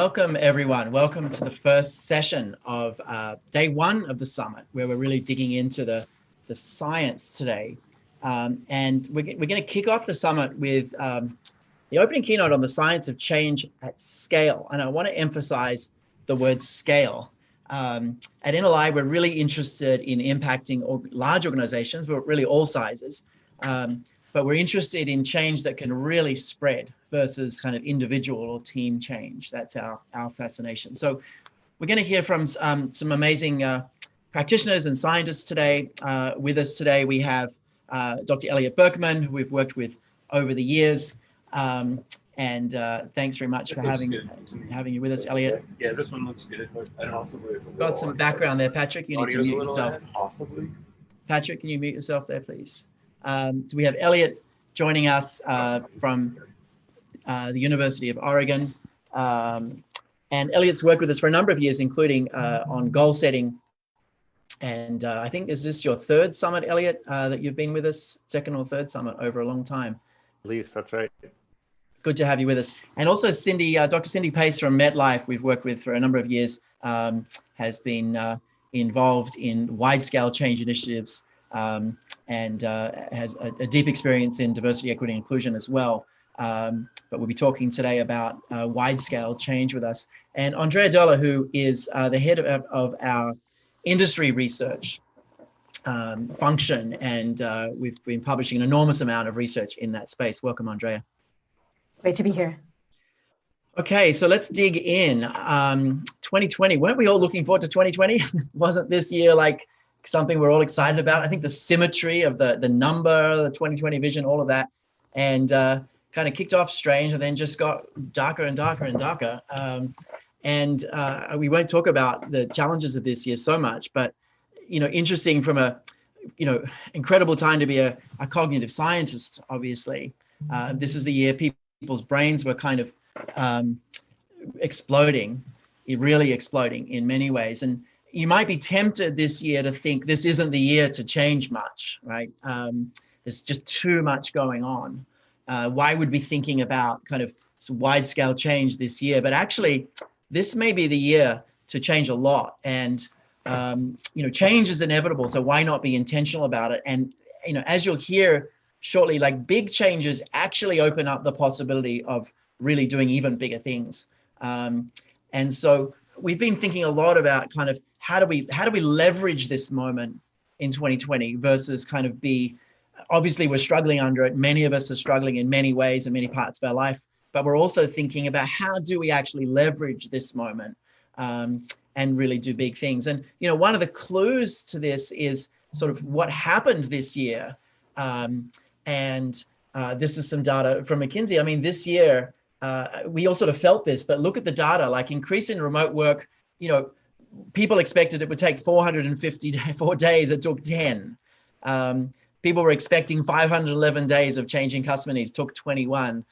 Welcome, everyone. Welcome to the first session of day one of the summit, where we're really digging into the science today. And we're going to kick off the summit with the opening keynote on the science of change at scale. And I want to emphasize the word scale. At NLI, we're really interested in impacting large organizations, but really all sizes. But we're interested in change that can really spread versus kind of individual or team change. That's our fascination. So we're going to hear from some amazing practitioners and scientists today. With us today, we have Dr. Elliot Berkman, who we've worked with over the years. And thanks very much for having you with us, Elliot. Yeah, this one looks good. And also got some background there, Patrick. You need to mute yourself. Possibly. Patrick, can you mute yourself there, please? So we have Elliot joining us from the University of Oregon. And Elliot's worked with us for a number of years, including on goal setting. And I think, is this your third summit, Elliot, that you've been with us? Second or third summit over a long time? I believe that's right. Good to have you with us. And also Cindy, Dr. Cindy Pace from MetLife, we've worked with for a number of years, has been involved in wide-scale change initiatives and has a deep experience in diversity, equity, and inclusion as well. But we'll be talking today about wide-scale change with us. And Andrea Derler, who is the head of our industry research function, and we've been publishing an enormous amount of research in that space. Welcome, Andrea. Great to be here. Okay, so let's dig in. 2020, weren't we all looking forward to 2020? Wasn't this year like something we're all excited about? I think the symmetry of the number, the 2020 vision, all of that, and kind of kicked off strange and then just got darker and darker and darker. And we won't talk about the challenges of this year so much, but, interesting from a, incredible time to be a cognitive scientist, obviously. This is the year people's brains were kind of exploding, really exploding in many ways. And you might be tempted this year to think this isn't the year to change much, right? There's just too much going on. Why would we be thinking about kind of wide-scale change this year? But actually, this may be the year to change a lot. And, change is inevitable. So why not be intentional about it? And, as you'll hear shortly, like big changes actually open up the possibility of really doing even bigger things. And so we've been thinking a lot about kind of how do we leverage this moment in 2020 versus kind of obviously we're struggling under it. Many of us are struggling in many ways in many parts of our life, but we're also thinking about how do we actually leverage this moment and really do big things. And, one of the clues to this is sort of what happened this year. And this is some data from McKinsey. I mean, this year, we all sort of felt this, but look at the data, like increase in remote work, people expected it would take 454 days. It took 10. People were expecting 511 days of changing customer needs, took 21.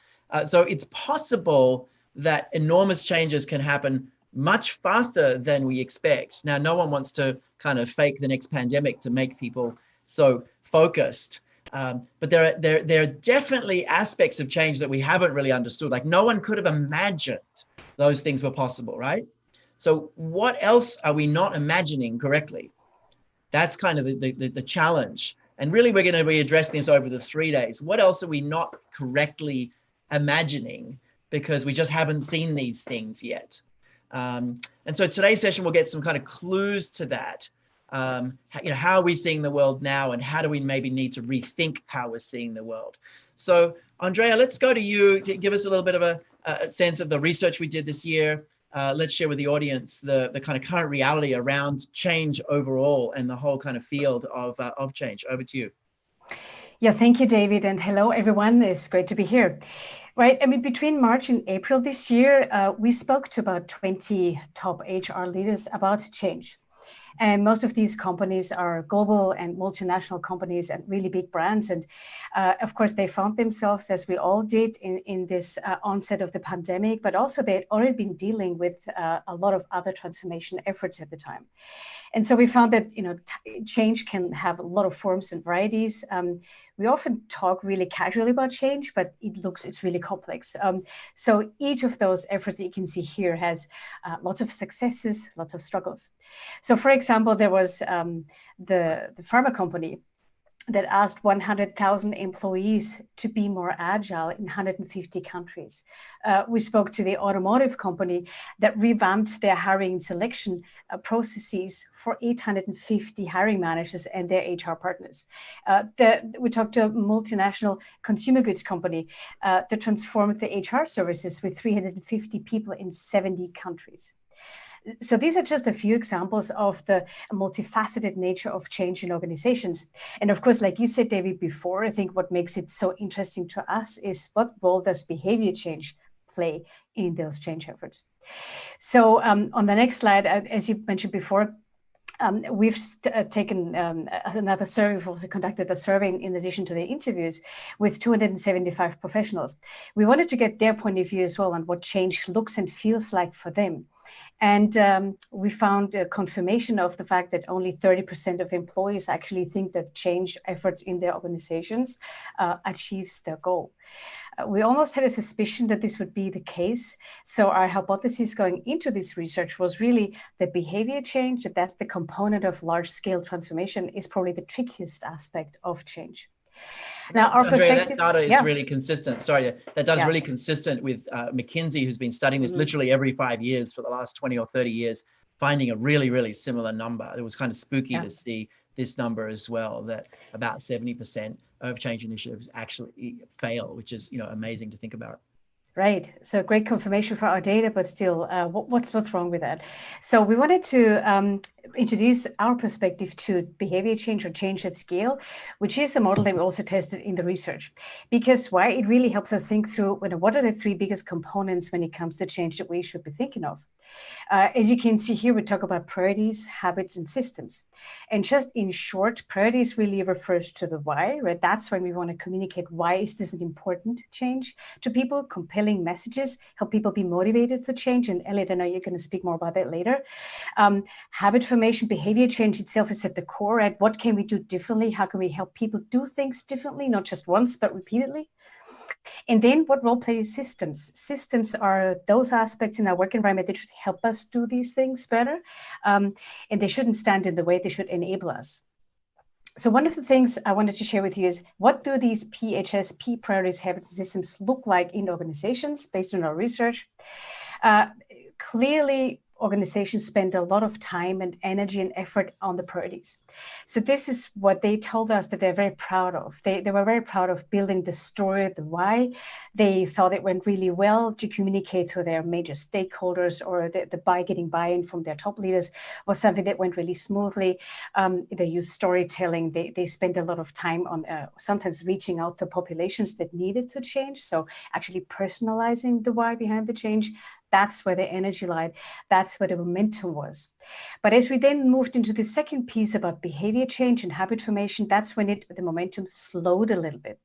So it's possible that enormous changes can happen much faster than we expect. Now, no one wants to kind of fake the next pandemic to make people so focused. But there are definitely aspects of change that we haven't really understood. Like no one could have imagined those things were possible, right? So what else are we not imagining correctly? That's kind of the challenge. And really, we're going to be addressing this over the 3 days. What else are we not correctly imagining because we just haven't seen these things yet? And so today's session will get some kind of clues to that. How are we seeing the world now, and how do we maybe need to rethink how we're seeing the world? So, Andrea, let's go to you to give us a little bit of a sense of the research we did this year. Let's share with the audience the kind of current reality around change overall and the whole kind of field of change. Over to you. Yeah, thank you, David, and hello, everyone. It's great to be here. Right, I mean, between March and April this year, we spoke to about 20 top HR leaders about change. And most of these companies are global and multinational companies and really big brands. And of course, they found themselves, as we all did, in this onset of the pandemic, but also they had already been dealing with a lot of other transformation efforts at the time. And so we found that, change can have a lot of forms and varieties. we often talk really casually about change, but it's really complex. So each of those efforts that you can see here has lots of successes, lots of struggles. So for example, there was the pharma company that asked 100,000 employees to be more agile in 150 countries. We spoke to the automotive company that revamped their hiring and selection processes for 850 hiring managers and their HR partners. We talked to a multinational consumer goods company that transformed the HR services with 350 people in 70 countries. So these are just a few examples of the multifaceted nature of change in organizations. And of course, like you said, David, before, I think what makes it so interesting to us is what role does behavior change play in those change efforts? So on the next slide, as you mentioned before, we've taken another survey. We've also conducted a survey in addition to the interviews with 275 professionals. We wanted to get their point of view as well on what change looks and feels like for them. And we found a confirmation of the fact that only 30% of employees actually think that change efforts in their organizations achieves their goal. We almost had a suspicion that this would be the case. So our hypothesis going into this research was really that behavior change, that's the component of large-scale transformation, is probably the trickiest aspect of change. Now, our Andrea, perspective, that data is really consistent. Sorry, that data is really consistent with McKinsey, who's been studying this literally every 5 years for the last 20 or 30 years, finding a really, really similar number. It was kind of spooky to see this number as well, that about 70% of change initiatives actually fail, which is, amazing to think about. Right. So great confirmation for our data, but still, what's wrong with that? So we wanted to introduce our perspective to behavior change or change at scale, which is a model that we also tested in the research. Because why? It really helps us think through what are the three biggest components when it comes to change that we should be thinking of. As you can see here, we talk about priorities, habits, and systems. And just in short, priorities really refers to the why, right? That's when we want to communicate why is this an important change to people, compelling messages, help people be motivated to change. And Elliot, I know you're going to speak more about that later. Habit formation, behavior change itself is at the core, right? What can we do differently? How can we help people do things differently, not just once, but repeatedly? And then what role plays systems? Systems are those aspects in our work environment that should help us do these things better. And they shouldn't stand in the way, they should enable us. So one of the things I wanted to share with you is what do these PHS, P priorities, habits, and systems look like in organizations based on our research? Clearly, organizations spend a lot of time and energy and effort on the priorities. So this is what they told us that they're very proud of. They were very proud of building the story, the why. They thought it went really well to communicate through their major stakeholders, or getting buy-in from their top leaders was something that went really smoothly. They use storytelling. They spend a lot of time on sometimes reaching out to populations that needed to change. So actually personalizing the why behind the change. That's where the energy lied. That's where the momentum was. But as we then moved into the second piece about behavior change and habit formation, that's when the momentum slowed a little bit.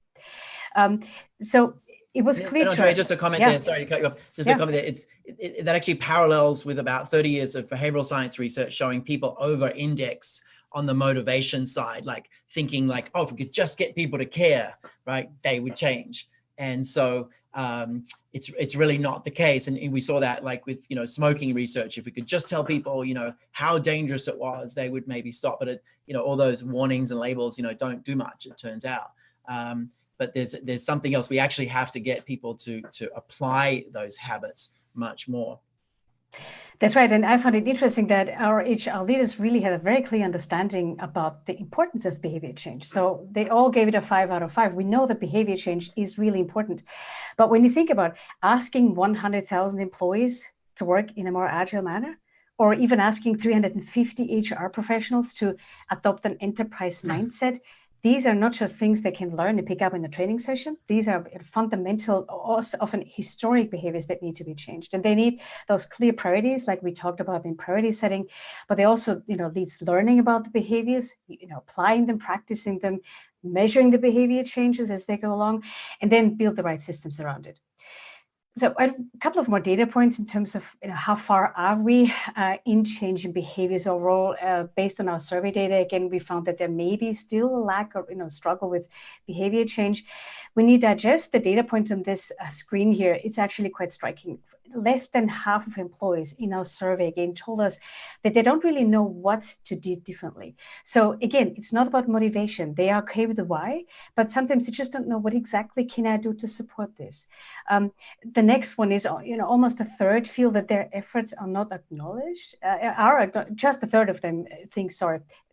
So it was clear to us. Just a comment there. Sorry to cut you off. Just a comment there. That actually parallels with about 30 years of behavioral science research showing people over-index on the motivation side, like thinking like, oh, if we could just get people to care, right, they would change. And so it's really not the case. And we saw that like with, smoking research. If we could just tell people, how dangerous it was, they would maybe stop. But, all those warnings and labels, don't do much, it turns out. But there's something else. We actually have to get people to apply those habits much more. That's right. And I found it interesting that our HR leaders really had a very clear understanding about the importance of behavior change. So they all gave it a 5 out of 5. We know that behavior change is really important. But when you think about asking 100,000 employees to work in a more agile manner, or even asking 350 HR professionals to adopt an enterprise mindset, these are not just things they can learn and pick up in a training session. These are fundamental, often historic behaviors that need to be changed. And they need those clear priorities, like we talked about in priority setting, but they also, needs learning about the behaviors, applying them, practicing them, measuring the behavior changes as they go along, and then build the right systems around it. So a couple of more data points in terms of how far are we in changing behaviors overall. Based on our survey data, again, we found that there may be still a lack or struggle with behavior change. When you digest the data points on this screen here, it's actually quite striking. Less than half of employees in our survey again told us that they don't really know what to do differently. So again, it's not about motivation. They are okay with the why, but sometimes they just don't know what exactly can I do to support this. The next one is, almost a third feel that their efforts are not acknowledged. Just a third of them think,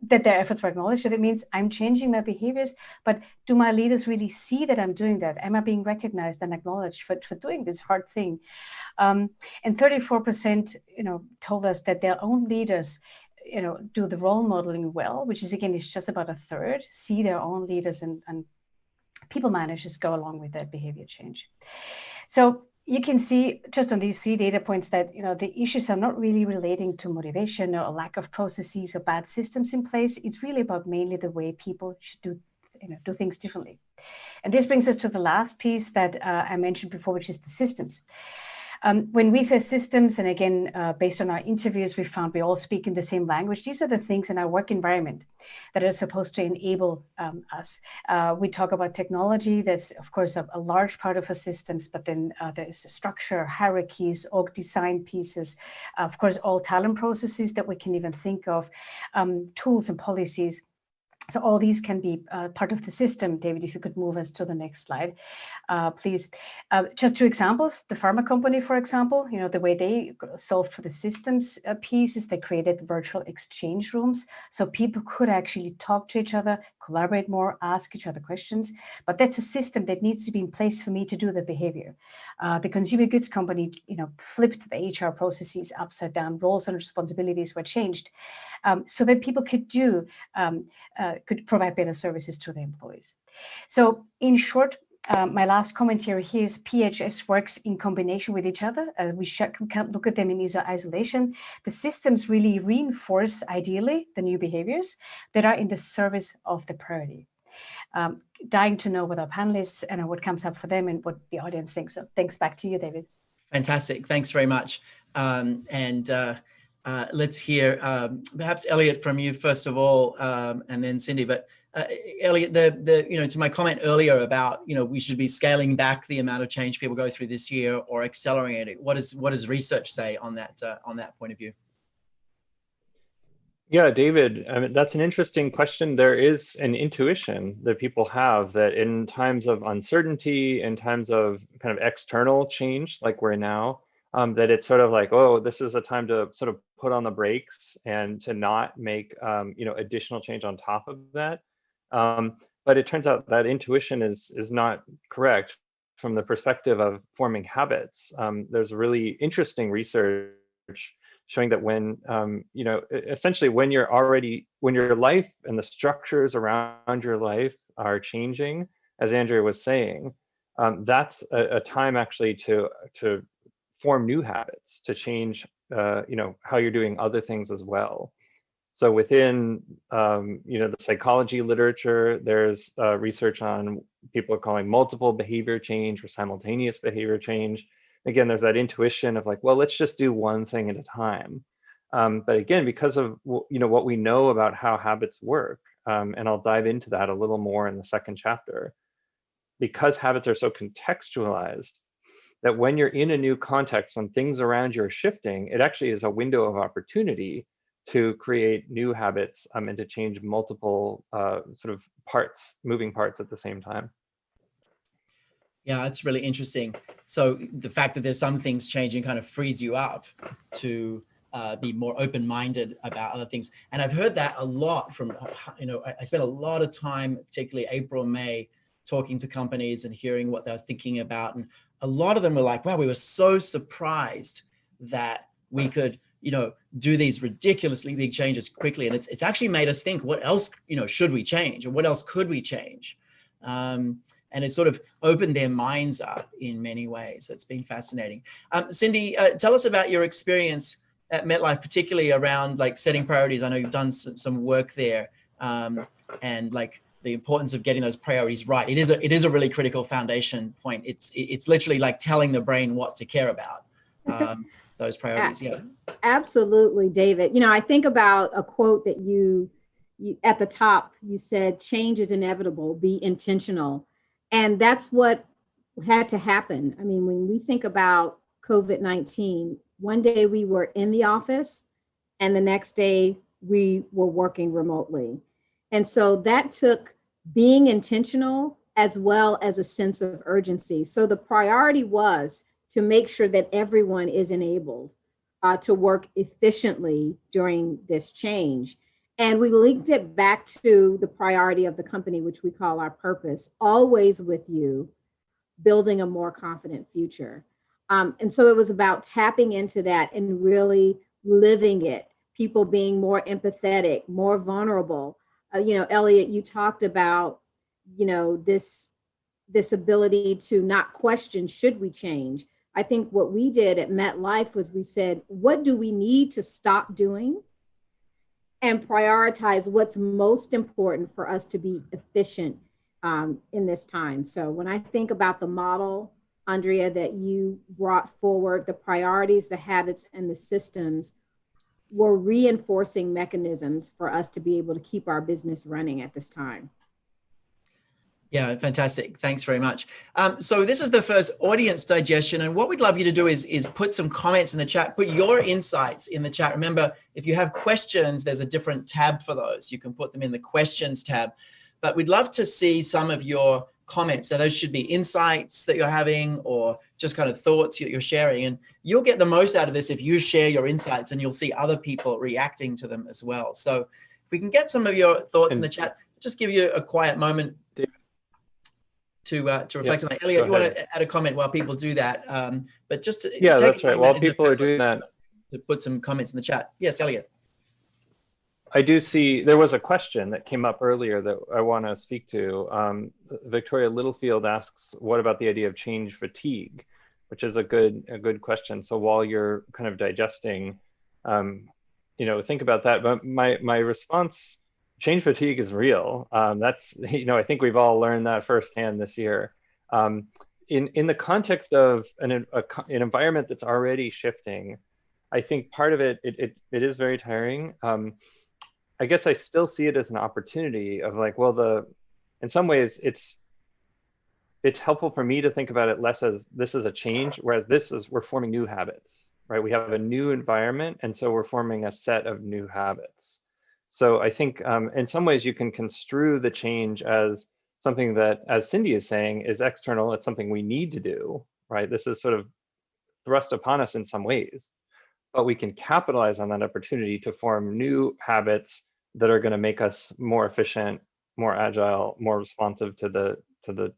that their efforts were acknowledged. So that means I'm changing my behaviors, but do my leaders really see that I'm doing that? Am I being recognized and acknowledged for doing this hard thing? And 34%, told us that their own leaders, do the role modeling well, which is, again, it's just about a third, see their own leaders and people managers go along with that behavior change. So you can see just on these 3 data points that, the issues are not really relating to motivation or a lack of processes or bad systems in place. It's really about mainly the way people should do things differently. And this brings us to the last piece that I mentioned before, which is the systems. When we say systems, and again, based on our interviews, we found we all speak in the same language. These are the things in our work environment that are supposed to enable us. We talk about technology. That's, of course, a large part of our systems, but then there's structure, hierarchies, org design pieces, of course, all talent processes that we can even think of, tools and policies. So all these can be part of the system. David, if you could move us to the next slide, please. Just 2 examples. The pharma company, for example, the way they solved for the systems piece is they created virtual exchange rooms. So people could actually talk to each other, collaborate more, ask each other questions. But that's a system that needs to be in place for me to do the behavior. The consumer goods company, flipped the HR processes upside down. Roles and responsibilities were changed so that people could provide better services to the employees. So in short, my last comment here is PHS works in combination with each other. We can't look at them in isolation. The systems really reinforce, ideally, the new behaviors that are in the service of the priority. Dying to know what our panelists and what comes up for them and what the audience thinks. So thanks, back to you, David. Fantastic. Thanks very much. Let's hear perhaps Elliot from you first of all, and then Cindy. But Elliot, to my comment earlier about we should be scaling back the amount of change people go through this year or accelerating it. What does research say on that point of view? Yeah, David, I mean, that's an interesting question. There is an intuition that people have that in times of uncertainty, in times of kind of external change, like we're now, that it's sort of like, oh, this is a time to sort of put on the brakes and to not make additional change on top of that. But it turns out that intuition is not correct from the perspective of forming habits. There's really interesting research showing that when essentially when your life and the structures around your life are changing, as Andrea was saying, that's a time actually to form new habits, to change how you're doing other things as well. So within the psychology literature, there's research on people are calling multiple behavior change or simultaneous behavior change. Again, there's that intuition of like, well, let's just do one thing at a time. But again, because of what we know about how habits work, and I'll dive into that a little more in the second chapter, because habits are so contextualized, that when you're in a new context, when things around you are shifting, it actually is a window of opportunity to create new habits and to change multiple sort of moving parts at the same time. Yeah, that's really interesting. So the fact that there's some things changing kind of frees you up to be more open-minded about other things. And I've heard that a lot from, I spent a lot of time, particularly April, May, talking to companies and hearing what they're thinking about. And a lot of them were like, wow, we were so surprised that we could, do these ridiculously big changes quickly. And it's actually made us think, what else, should we change, or what else could we change? And it sort of opened their minds up in many ways. So it's been fascinating. Cindy, tell us about your experience at MetLife, particularly around like setting priorities. I know you've done some work there, and like the importance of getting those priorities right. It is a really critical foundation point. It's literally like telling the brain what to care about. Those priorities. Yeah. Absolutely, David. You know, I think about a quote that you at the top, you said, change is inevitable, be intentional. And that's what had to happen. I mean, when we think about COVID-19, one day we were in the office and the next day we were working remotely. And so that took being intentional as well as a sense of urgency. So the priority was to make sure that everyone is enabled to work efficiently during this change. And we linked it back to the priority of the company, which we call our purpose, always with you, building a more confident future. And so it was about tapping into that and really living it, people being more empathetic, more vulnerable. You know, Elliot, you talked about, you know, this ability to not question, should we change? I think what we did at MetLife was we said, what do we need to stop doing and prioritize what's most important for us to be efficient in this time? So when I think about the model, Andrea, that you brought forward, the priorities, the habits, and the systems were reinforcing mechanisms for us to be able to keep our business running at this time. Yeah, fantastic. Thanks very much. So this is the first audience digestion. And what we'd love you to do is put some comments in the chat, put your insights in the chat. Remember, if you have questions, there's a different tab for those. You can put them in the questions tab. But we'd love to see some of your comments. So those should be insights that you're having or just kind of thoughts that you're sharing. And you'll get the most out of this if you share your insights, and you'll see other people reacting to them as well. So if we can get some of your thoughts in the chat, just give you a quiet moment to reflect on that. Elliot, you want to add a comment while people do that? But just to that's right. While people are doing that, to put some comments in the chat. Yes, Elliot. I do see there was a question that came up earlier that I want to speak to. Victoria Littlefield asks, "What about the idea of change fatigue?" Which is a good question. So while you're kind of digesting, you know, think about that. But my response. Change fatigue is real. That's, you know, I think we've all learned that firsthand this year. In the context of an environment that's already shifting, I think part of it is very tiring. I guess I still see it as an opportunity of like, well, in some ways it's helpful for me to think about it less as this is a change, whereas we're forming new habits, right? We have a new environment, and so we're forming a set of new habits. So I think in some ways you can construe the change as something that, as Cindy is saying, is external. It's something we need to do, right? This is sort of thrust upon us in some ways, but we can capitalize on that opportunity to form new habits that are going to make us more efficient, more agile, more responsive to the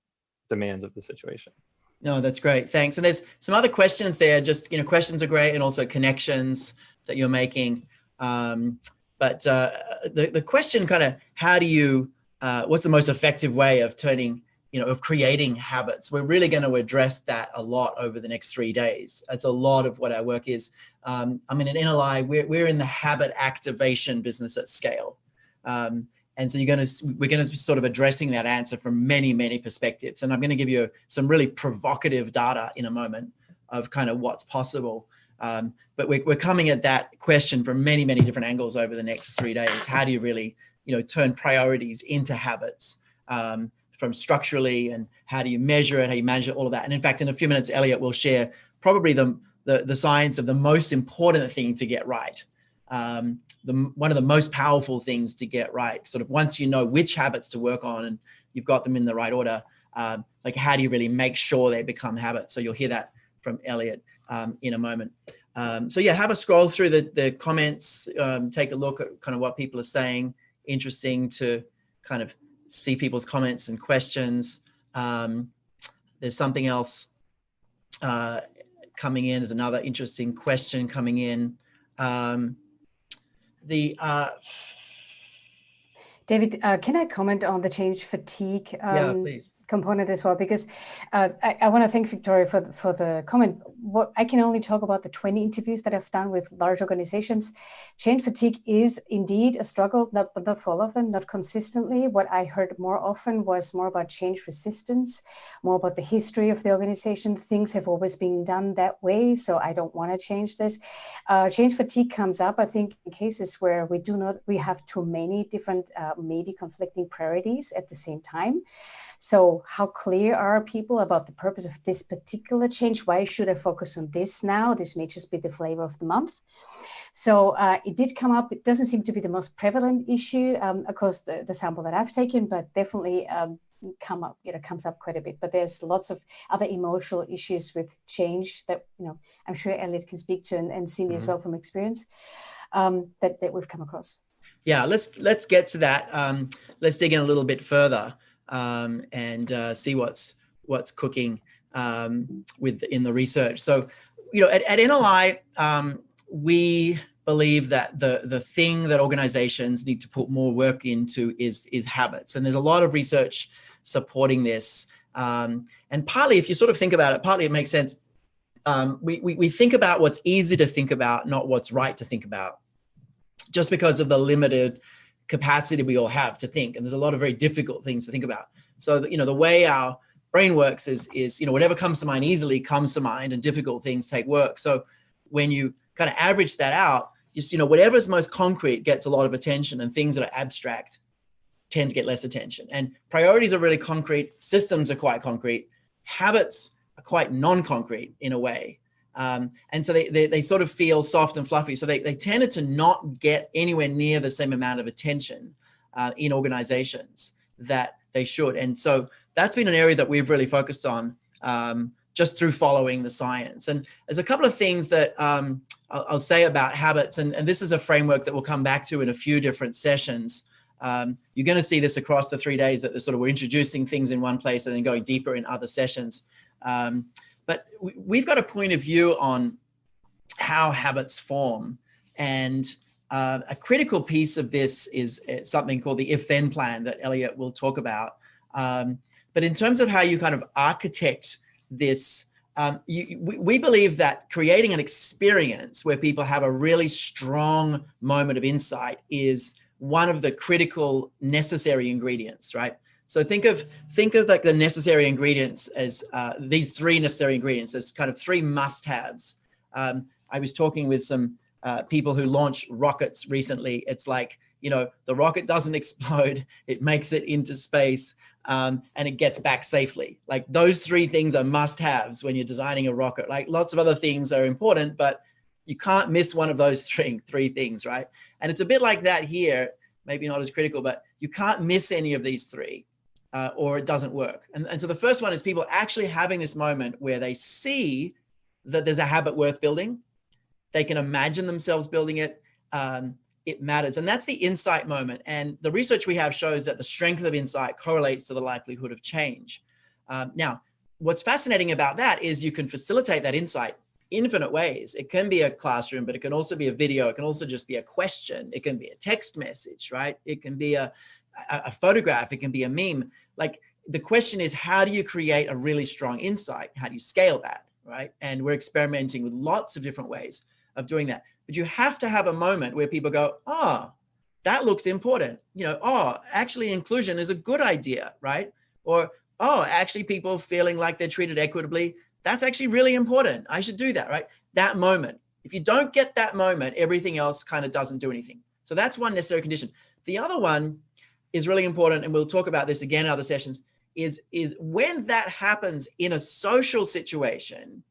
demands of the situation. No, that's great. Thanks. And there's some other questions there. Just, you know, questions are great, and also connections that you're making. But the question kind of, how do you, what's the most effective way of turning, you know, of creating habits? We're really going to address that a lot over the next 3 days. That's a lot of what our work is. I mean, at NLI, we're in the habit activation business at scale. And so we're going to be sort of addressing that answer from many, many perspectives. And I'm going to give you some really provocative data in a moment of kind of what's possible. But we're coming at that question from many, many different angles over the next 3 days. How do you really, you know, turn priorities into habits from structurally, and how do you measure it, how you manage it, all of that. And in fact, in a few minutes, Elliot will share probably the science of the most important thing to get right. One of the most powerful things to get right, sort of once you know which habits to work on and you've got them in the right order, like how do you really make sure they become habits? So you'll hear that from Elliot in a moment. So yeah, have a scroll through the comments, take a look at kind of what people are saying. Interesting to kind of see people's comments and questions. There's something else coming in. There's another interesting question coming in. David, can I comment on the change fatigue Yeah, please. component as well? Because I want to thank Victoria for the comment. What I can only talk about the 20 interviews that I've done with large organizations. Change fatigue is indeed a struggle, not for all of them, not consistently. What I heard more often was more about change resistance, more about the history of the organization. Things have always been done that way, so I don't want to change this. Change fatigue comes up, I think, in cases where we have too many different maybe conflicting priorities at the same time. So how clear are people about the purpose of this particular change? Why should I focus on this now? This may just be the flavor of the month. So it did come up. It doesn't seem to be the most prevalent issue across the sample that I've taken, but definitely comes up quite a bit. But there's lots of other emotional issues with change that, I'm sure Elliot can speak to and Simi as well from experience that we've come across. Yeah, let's get to that. Let's dig in a little bit further and see what's cooking in the research. So, at NLI, we believe that the thing that organizations need to put more work into is habits, and there's a lot of research supporting this. And partly, if you sort of think about it, partly it makes sense. We think about what's easy to think about, not what's right to think about, just because of the limited capacity we all have to think. And there's a lot of very difficult things to think about. So, the way our brain works is whatever comes to mind easily comes to mind, and difficult things take work. So when you kind of average that out, just, whatever's most concrete gets a lot of attention, and things that are abstract tend to get less attention. And priorities are really concrete. Systems are quite concrete. Habits are quite non-concrete in a way. And so they sort of feel soft and fluffy. So they tended to not get anywhere near the same amount of attention in organizations that they should. And so that's been an area that we've really focused on just through following the science. And there's a couple of things that I'll say about habits. And this is a framework that we'll come back to in a few different sessions. You're going to see this across the 3 days, that we're introducing things in one place and then going deeper in other sessions. But we've got a point of view on how habits form. And a critical piece of this is something called the if-then plan that Elliot will talk about. But in terms of how you kind of architect this, we believe that creating an experience where people have a really strong moment of insight is one of the critical necessary ingredients, right? So think of like the necessary ingredients as these three necessary ingredients as kind of three must-haves. I was talking with some people who launch rockets recently. It's like, the rocket doesn't explode, it makes it into space, and it gets back safely. Like, those three things are must-haves when you're designing a rocket. Like, lots of other things are important, but you can't miss one of those three things, right? And it's a bit like that here, maybe not as critical, but you can't miss any of these three. Or it doesn't work. And so the first one is people actually having this moment where they see that there's a habit worth building. They can imagine themselves building it. It matters. And that's the insight moment. And the research we have shows that the strength of insight correlates to the likelihood of change. Now, what's fascinating about that is you can facilitate that insight infinite ways. It can be a classroom, but it can also be a video. It can also just be a question. It can be a text message, right? It can be a photograph. It can be a meme. Like, the question is, how do you create a really strong insight? How do you scale that, right? And we're experimenting with lots of different ways of doing that. But you have to have a moment where people go, oh, that looks important. Oh, actually inclusion is a good idea, right? Or, oh, actually people feeling like they're treated equitably, that's actually really important. I should do that, right? That moment. If you don't get that moment, everything else kind of doesn't do anything. So that's one necessary condition. The other one is really important, and we'll talk about this again in other sessions, is when that happens in a social situation,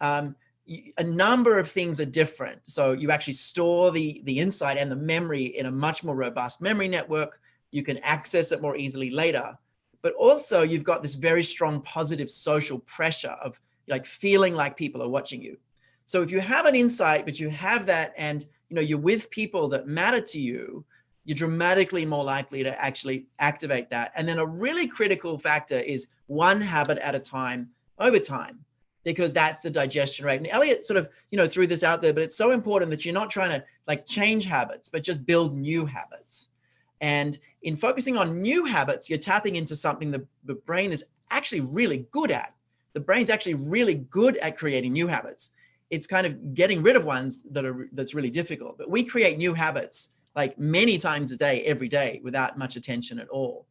a number of things are different. So you actually store the insight and the memory in a much more robust memory network. You can access it more easily later. But also you've got this very strong positive social pressure of like feeling like people are watching you. So if you have an insight, but you have that and you're with people that matter to you, you're dramatically more likely to actually activate that. And then a really critical factor is one habit at a time over time, because that's the digestion rate. And Elliot sort of, threw this out there, but it's so important that you're not trying to like change habits, but just build new habits. And in focusing on new habits, you're tapping into something the brain is actually really good at. The brain's actually really good at creating new habits. It's kind of getting rid of ones that's really difficult. But we create new habits like many times a day, every day, without much attention at all.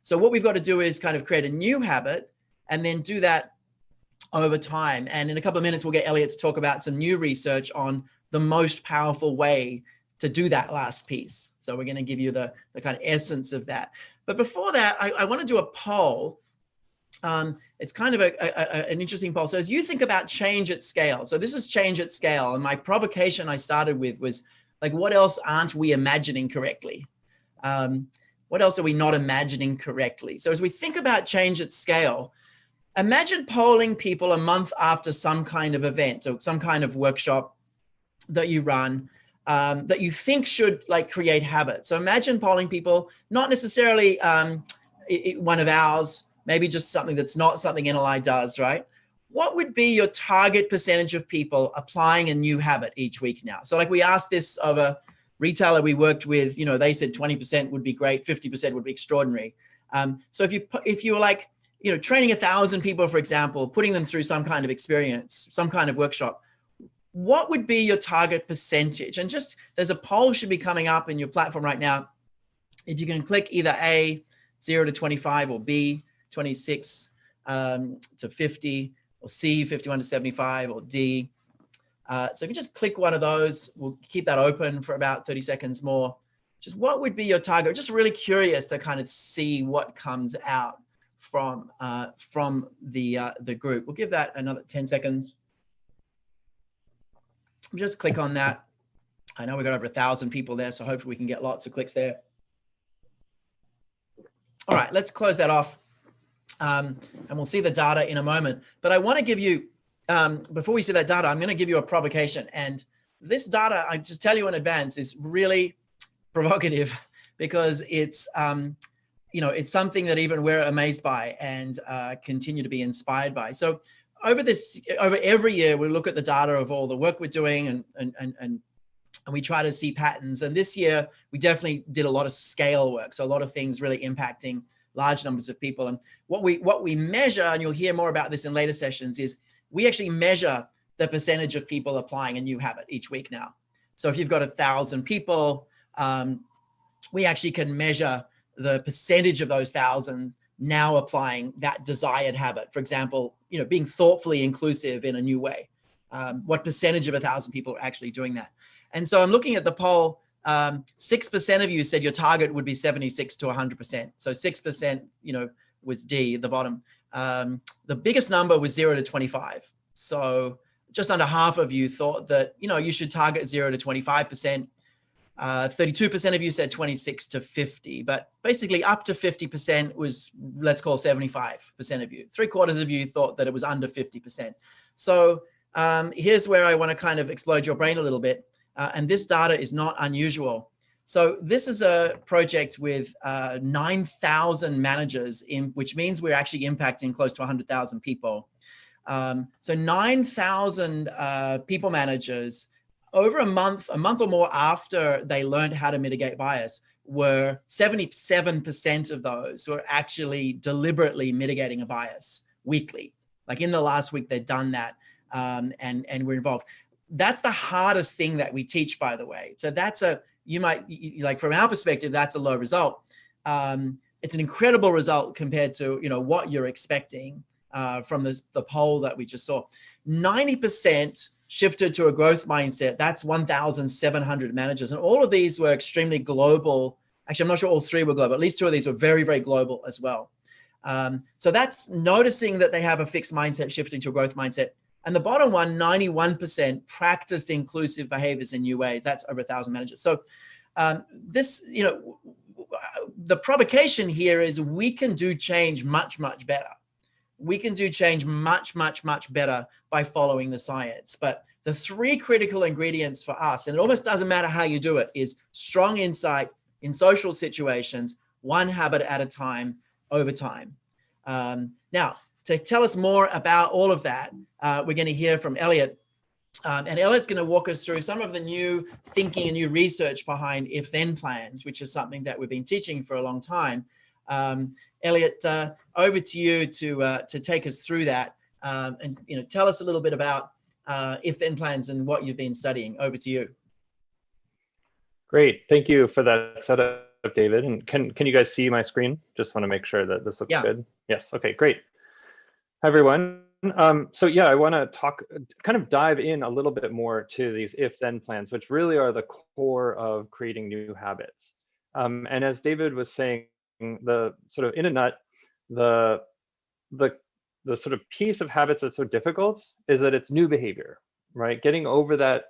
So what we've got to do is kind of create a new habit and then do that over time. And in a couple of minutes, we'll get Elliot to talk about some new research on the most powerful way to do that last piece. So we're going to give you the kind of essence of that. But before that, I want to do a poll. It's kind of an interesting poll. So as you think about change at scale, so this is change at scale. And my provocation I started with was like, what else aren't we imagining correctly? What else are we not imagining correctly? So as we think about change at scale, imagine polling people a month after some kind of event or some kind of workshop that you run that you think should like create habits. So imagine polling people, not necessarily one of ours, maybe just something that's not something NLI does, right? What would be your target percentage of people applying a new habit each week now? So like we asked this of a retailer we worked with, you know, they said 20% would be great, 50% would be extraordinary. So if you were like, you know, training 1,000 people, for example, putting them through some kind of experience, some kind of workshop, what would be your target percentage? And just there's a poll should be coming up in your platform right now. If you can click either A, 0 to 25, or B, 26 to 50, or C, 51 to 75, or D. So if you just click one of those, we'll keep that open for about 30 seconds more. Just what would be your target? Just really curious to kind of see what comes out from the group. We'll give that another 10 seconds. Just click on that. I know we got over 1,000 people there, so hopefully we can get lots of clicks there. All right, let's close that off. And we'll see the data in a moment. But I want to give you, before we see that data, I'm going to give you a provocation. And this data, I just tell you in advance, is really provocative because it's, you know, it's something that even we're amazed by and continue to be inspired by. So over every year, we look at the data of all the work we're doing and we try to see patterns. And this year, we definitely did a lot of scale work. So a lot of things really impacting large numbers of people. And what we measure, and you'll hear more about this in later sessions, is we actually measure the percentage of people applying a new habit each week now. So if you've got 1,000 people, we actually can measure the percentage of those 1,000 now applying that desired habit. For example, you know, being thoughtfully inclusive in a new way. What percentage of 1,000 people are actually doing that? And so I'm looking at the poll. 6% of you said your target would be 76 to 100%. So 6%, you know, was D at the bottom. The biggest number was 0 to 25. So just under half of you thought that, you know, you should target 0 to 25%. 32% of you said 26 to 50, but basically up to 50% was, let's call 75% of you. 3/4 of you thought that it was under 50%. So here's where I want to kind of explode your brain a little bit. And this data is not unusual. So this is a project with 9,000 managers, which means we're actually impacting close to 100,000 people. So 9,000 people managers over a month or more after they learned how to mitigate bias, were 77% of those were actually deliberately mitigating a bias weekly. Like in the last week, they'd done that and were involved. That's the hardest thing that we teach, by the way. So that's like from our perspective, that's a low result. It's an incredible result compared to, you know, what you're expecting from the poll that we just saw. 90% shifted to a growth mindset. That's 1,700 managers. And all of these were extremely global. Actually, I'm not sure all three were global. At least two of these were very, very global as well. So that's noticing that they have a fixed mindset, shifting to a growth mindset. And the bottom one, 91% practiced inclusive behaviors in new ways. That's over 1,000 managers. So this, you know, the provocation here is we can do change much, much better. We can do change much, much, much better by following the science. But the three critical ingredients for us, and it almost doesn't matter how you do it, is strong insight in social situations, one habit at a time, over time. Now, to tell us more about all of that, we're going to hear from Elliot, And Elliot's going to walk us through some of the new thinking and new research behind if-then plans, which is something that we've been teaching for a long time. Elliot, over to you to take us through that, and tell us a little bit about if-then plans and what you've been studying. Over to you. Great, thank you for that setup, David. And can you guys see my screen? Just want to make sure that this looks good. Yes. Okay. Great. Hi, everyone. So yeah, I want to kind of dive in a little bit more to these if-then plans, which really are the core of creating new habits. And as David was saying, the sort of in a nut, the sort of piece of habits that's so difficult is that it's new behavior, right? Getting over that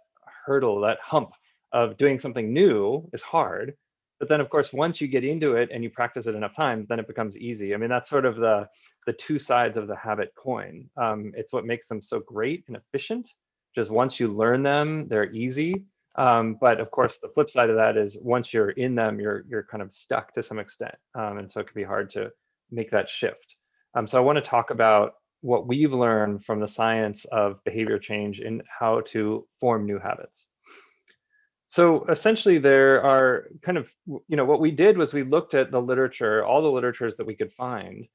hurdle, that hump of doing something new is hard. But then, of course, once you get into it and you practice it enough times, then it becomes easy. I mean, that's sort of the two sides of the habit coin. It's what makes them so great and efficient. Just once you learn them, they're easy. But of course, the flip side of that is once you're in them, you're kind of stuck to some extent. And so it can be hard to make that shift. So I want to talk about what we've learned from the science of behavior change in how to form new habits. So essentially there are kind of, what we did was we looked at the literature, all the literatures that we could find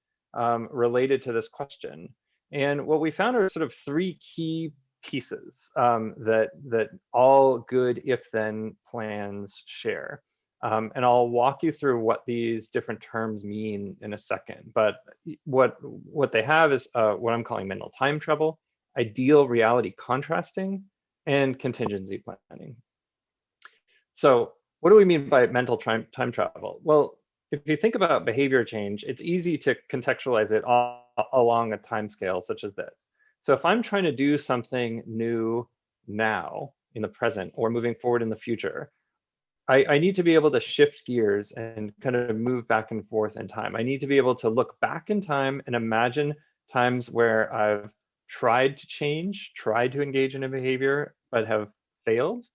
related to this question. And what we found are sort of three key pieces that all good if-then plans share. And I'll walk you through what these different terms mean in a second. But what they have is what I'm calling mental time travel, ideal reality contrasting, and contingency planning. So what do we mean by mental time travel? Well, if you think about behavior change, it's easy to contextualize it along a time scale such as this. So if I'm trying to do something new now in the present or moving forward in the future, I need to be able to shift gears and kind of move back and forth in time. I need to be able to look back in time and imagine times where I've tried to change, tried to engage in a behavior, but have failed.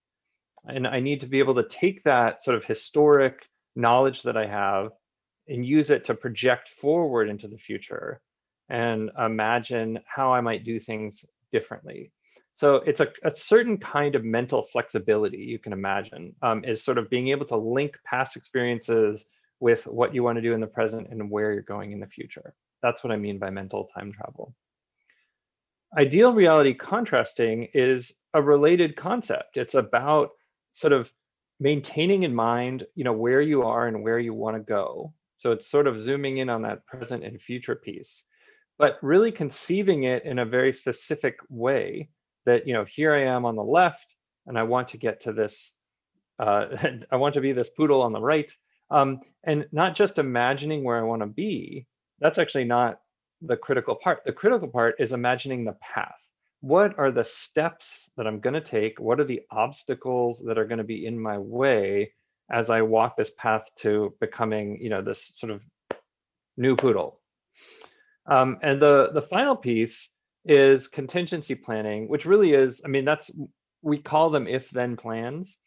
And I need to be able to take that sort of historic knowledge that I have and use it to project forward into the future and imagine how I might do things differently. So it's a certain kind of mental flexibility you can imagine, is sort of being able to link past experiences with what you want to do in the present and where you're going in the future. That's what I mean by mental time travel. Ideal reality contrasting is a related concept. It's about sort of maintaining in mind, where you are and where you want to go. So it's sort of zooming in on that present and future piece, but really conceiving it in a very specific way that, here I am on the left and I want to get to this, I want to be this poodle on the right. And not just imagining where I want to be. That's actually not the critical part. The critical part is imagining the path. What are the steps that I'm going to take? What are the obstacles that are going to be in my way as I walk this path to becoming, this sort of new poodle? And the final piece is contingency planning, which really is, we call them if-then plans.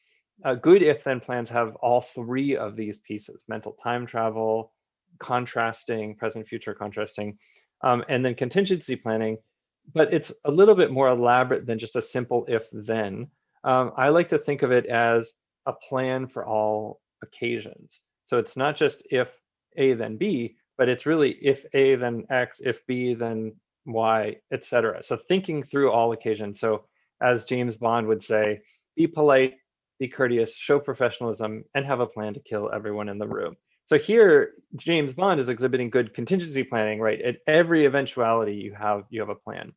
Good if-then plans have all three of these pieces: mental time travel, contrasting, present-future contrasting, and then contingency planning. But it's a little bit more elaborate than just a simple if-then. I like to think of it as a plan for all occasions. So it's not just if A, then B, but it's really if A, then X, if B, then Y, etc. So thinking through all occasions. So as James Bond would say, be polite, be courteous, show professionalism, and have a plan to kill everyone in the room. So here, James Bond is exhibiting good contingency planning, right? At every eventuality, you have a plan.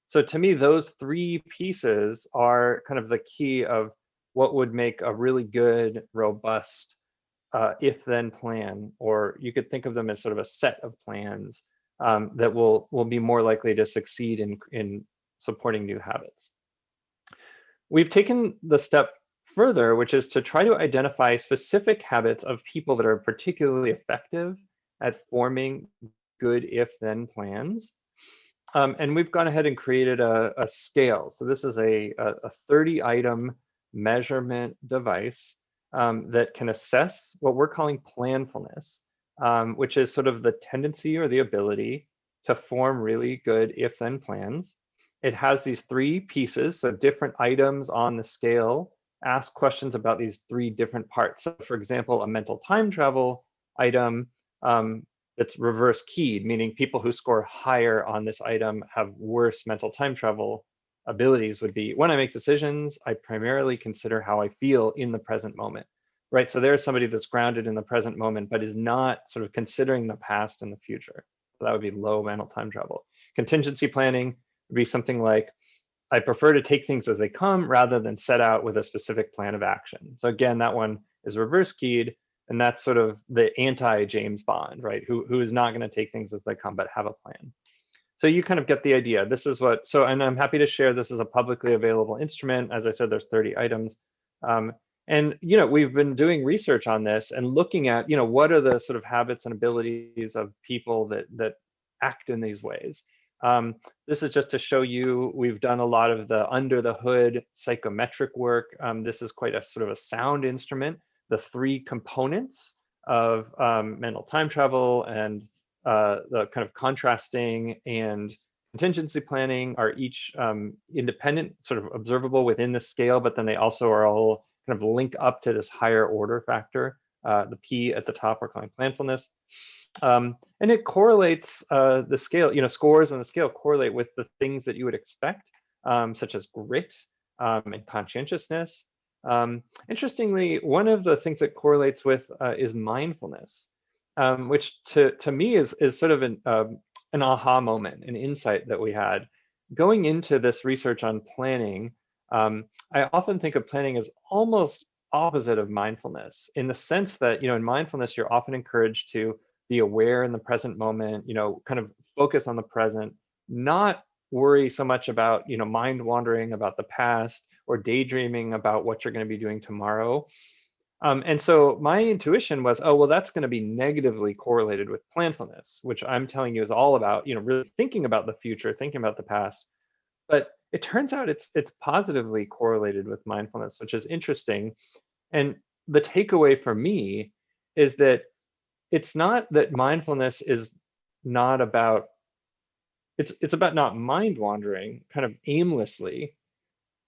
So to me, those three pieces are kind of the key of what would make a really good, robust if-then plan, or you could think of them as sort of a set of plans that will be more likely to succeed in supporting new habits. We've taken the step further, which is to try to identify specific habits of people that are particularly effective at forming good if-then plans. And we've gone ahead and created a scale. So this is a 30-item measurement device that can assess what we're calling planfulness, which is sort of the tendency or the ability to form really good if-then plans. it has these 3 pieces, so different items on the scale ask questions about these 3 different parts. So for example, a mental time travel item that's reverse keyed, meaning people who score higher on this item have worse mental time travel abilities, would be, when I make decisions, I primarily consider how I feel in the present moment, right? So there's somebody that's grounded in the present moment, but is not sort of considering the past and the future. So that would be low mental time travel. Contingency planning would be something like, I prefer to take things as they come rather than set out with a specific plan of action. So again, that one is reverse keyed, and that's sort of the anti-James Bond, right? Who is not going to take things as they come, but have a plan. So you kind of get the idea. This is what, so, and I'm happy to share this is a publicly available instrument. As I said, there's 30 items. And, you know, we've been doing research on this and looking at, you know, what are the sort of habits and abilities of people that act in these ways. This is just to show you, we've done a lot of the under the hood psychometric work. This is quite a sort of a sound instrument. The 3 components of mental time travel and the kind of contrasting and contingency planning are each independent, sort of observable within the scale, but then they also are all kind of link up to this higher order factor. The P at the top we're calling planfulness. And it correlates the scale, you know, scores on the scale correlate with the things that you would expect, such as grit and conscientiousness. Interestingly, one of the things that correlates with is mindfulness, which to me is sort of an aha moment, an insight that we had. Going into this research on planning, I often think of planning as almost opposite of mindfulness, in the sense that, you know, in mindfulness, you're often encouraged to be aware in the present moment, you know, kind of focus on the present, not worry so much about, you know, mind wandering about the past or daydreaming about what you're going to be doing tomorrow. And so my intuition was, oh, well, that's going to be negatively correlated with planfulness, which I'm telling you is all about, you know, really thinking about the future, thinking about the past. But it turns out it's positively correlated with mindfulness, which is interesting. And the takeaway for me is that it's not that mindfulness is not about, it's about not mind wandering kind of aimlessly,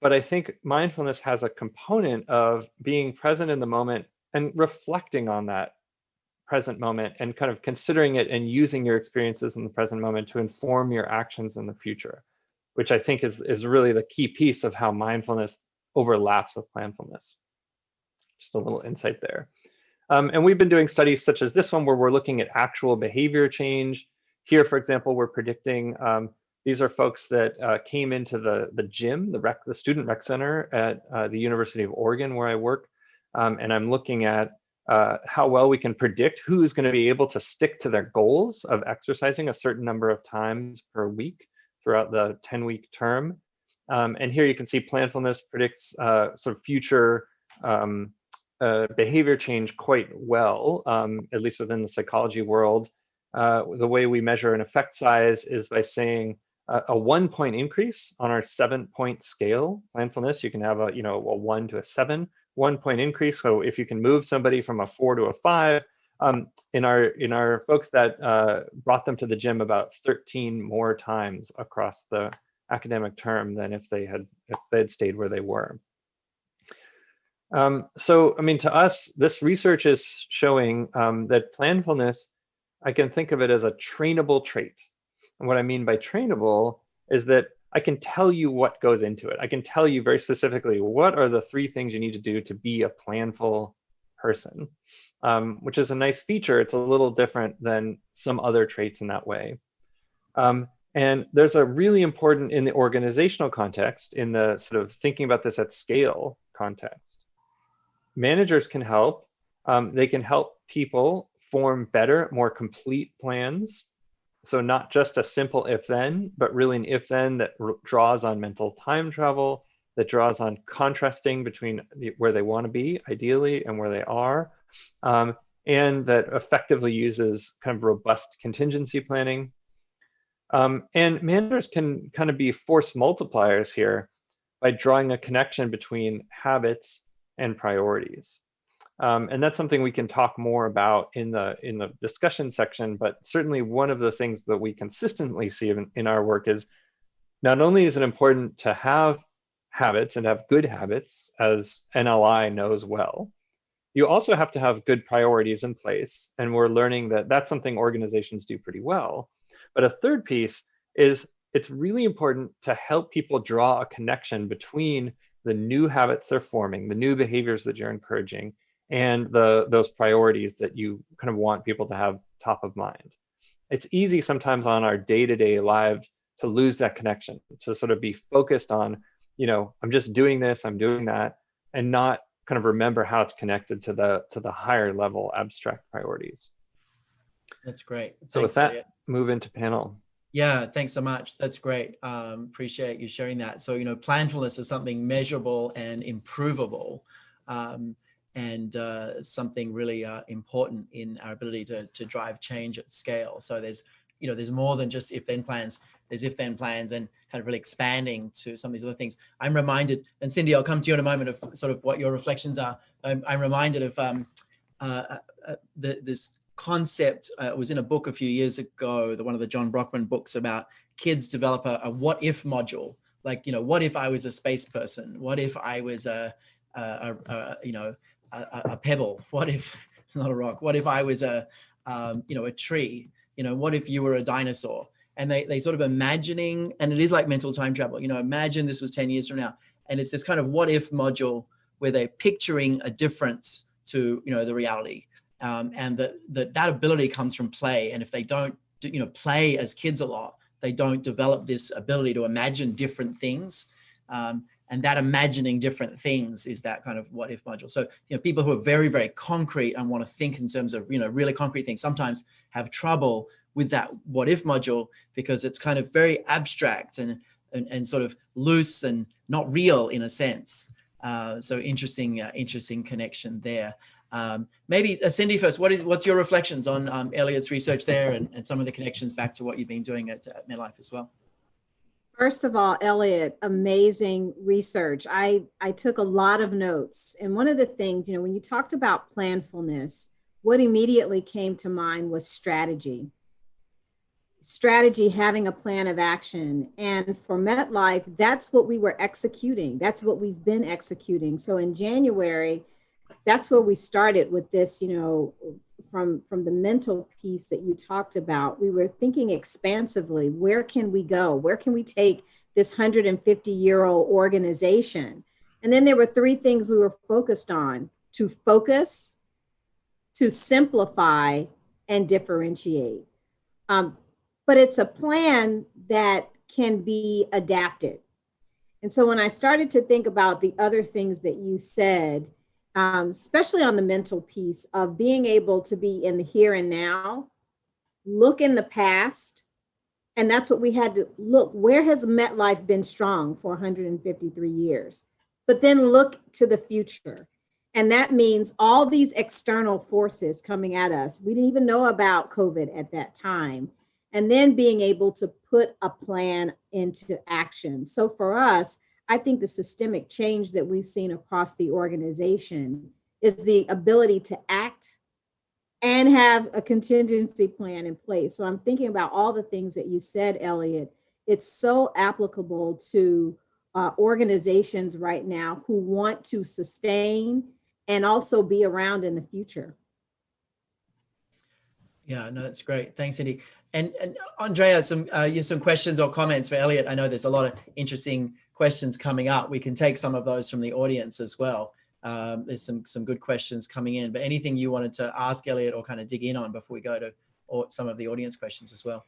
but I think mindfulness has a component of being present in the moment and reflecting on that present moment and kind of considering it and using your experiences in the present moment to inform your actions in the future, which I think is really the key piece of how mindfulness overlaps with planfulness. Just a little insight there. And we've been doing studies such as this one, where we're looking at actual behavior change. Here, for example, we're predicting, these are folks that came into the gym, the student rec center at the University of Oregon, where I work. And I'm looking at how well we can predict who's going to be able to stick to their goals of exercising a certain number of times per week throughout the 10-week term. And here you can see planfulness predicts sort of future behavior change quite well, at least within the psychology world. The way we measure an effect size is by saying a 1-point increase on our 7-point scale. Planfulness, you can have a 1 to a 7, 1-point increase. So if you can move somebody from a 4 to a 5, in our folks that brought them to the gym about 13 more times across the academic term than if they had stayed where they were. So, I mean, to us, this research is showing that planfulness, I can think of it as a trainable trait. And what I mean by trainable is that I can tell you what goes into it. I can tell you very specifically what are the 3 things you need to do to be a planful person, which is a nice feature. It's a little different than some other traits in that way. And there's a really important, in the organizational context, in the sort of thinking about this at scale context, managers can help. They can help people form better, more complete plans. So not just a simple if-then, but really an if-then that draws on mental time travel, that draws on contrasting between where they want to be, ideally, and where they are, and that effectively uses kind of robust contingency planning. And managers can kind of be force multipliers here by drawing a connection between habits and priorities. And that's something we can talk more about in the discussion section, but certainly one of the things that we consistently see in our work is not only is it important to have habits and have good habits, as NLI knows well, you also have to have good priorities in place. And we're learning that that's something organizations do pretty well. But a third piece is it's really important to help people draw a connection between the new habits they're forming, the new behaviors that you're encouraging, and those priorities that you kind of want people to have top of mind. It's easy sometimes on our day-to-day lives to lose that connection, to sort of be focused on, I'm just doing this, I'm doing that, and not kind of remember how it's connected to the higher level abstract priorities. That's great. So Thanks, with that, Elliot. move into panel. Yeah, thanks so much. That's great. Appreciate you sharing that. So, planfulness is something measurable and improvable, and something really important in our ability to drive change at scale. So there's more than just if-then plans. There's if-then plans and kind of really expanding to some of these other things. I'm reminded, and Cindy, I'll come to you in a moment, of sort of what your reflections are. I'm reminded of this concept. It was in a book a few years ago, one of the John Berkman books, about kids develop a what if module. Like, what if I was a space person? What if I was a pebble? What if, not a rock? What if I was a tree? What if you were a dinosaur? And they sort of imagining, and it is like mental time travel. Imagine this was 10 years from now, and it's this kind of what if module where they're picturing a difference to the reality. And that ability comes from play. And if they don't, play as kids a lot, they don't develop this ability to imagine different things. And that imagining different things is that kind of what if module. So, people who are very, very concrete and want to think in terms of, really concrete things sometimes have trouble with that what if module, because it's kind of very abstract and sort of loose and not real in a sense. So interesting connection there. Maybe Cindy first, what's your reflections on Elliot's research there and some of the connections back to what you've been doing at MetLife as well? First of all, Elliot, amazing research. I took a lot of notes. And one of the things, when you talked about planfulness, what immediately came to mind was strategy. Strategy, having a plan of action. And for MetLife, that's what we were executing. That's what we've been executing. So in January, that's where we started with this, from the mental piece that you talked about. We were thinking expansively, where can we go? Where can we take this 150-year-old organization? And then there were three things we were focused on: to focus, to simplify, and differentiate. But it's a plan that can be adapted. And so when I started to think about the other things that you said, especially on the mental piece of being able to be in the here and now, look in the past, and that's what we had to look. Where has MetLife been strong for 153 years? But then look to the future. And that means all these external forces coming at us. We didn't even know about COVID at that time. And then being able to put a plan into action. So for us, I think the systemic change that we've seen across the organization is the ability to act and have a contingency plan in place. So I'm thinking about all the things that you said, Elliot. It's so applicable to organizations right now who want to sustain and also be around in the future. Yeah, no, that's great. Thanks, Cindy. And Andrea, some questions or comments for Elliot. I know there's a lot of interesting questions coming up. We can take some of those from the audience as well. There's some good questions coming in, but anything you wanted to ask Elliot or kind of dig in on before we go to some of the audience questions as well?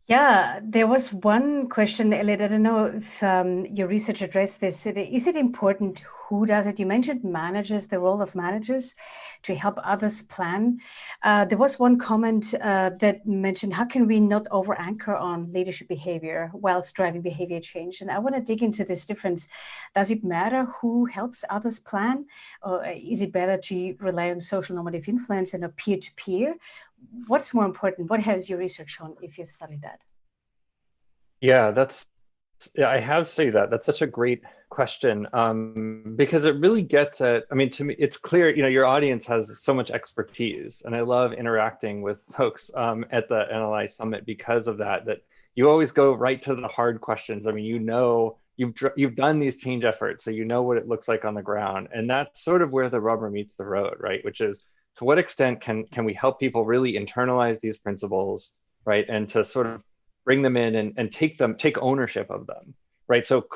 Yeah, there was one question, Elliot. I don't know if your research addressed this. Is it important who does it? You mentioned managers, the role of managers to help others plan. There was one comment that mentioned, how can we not over-anchor on leadership behavior whilst driving behavior change? And I want to dig into this difference. Does it matter who helps others plan? Or is it better to rely on social normative influence and a peer-to-peer? What's more important? What has your research shown if you've studied that? Yeah, I have studied that. That's such a great question because it really gets at, to me, it's clear, your audience has so much expertise, and I love interacting with folks at the NLI Summit because of that you always go right to the hard questions. I mean, you've done these change efforts, so you know what it looks like on the ground. And that's sort of where the rubber meets the road, right? Which is, to what extent can we help people really internalize these principles, right? And to sort of bring them in and take ownership of them, right? So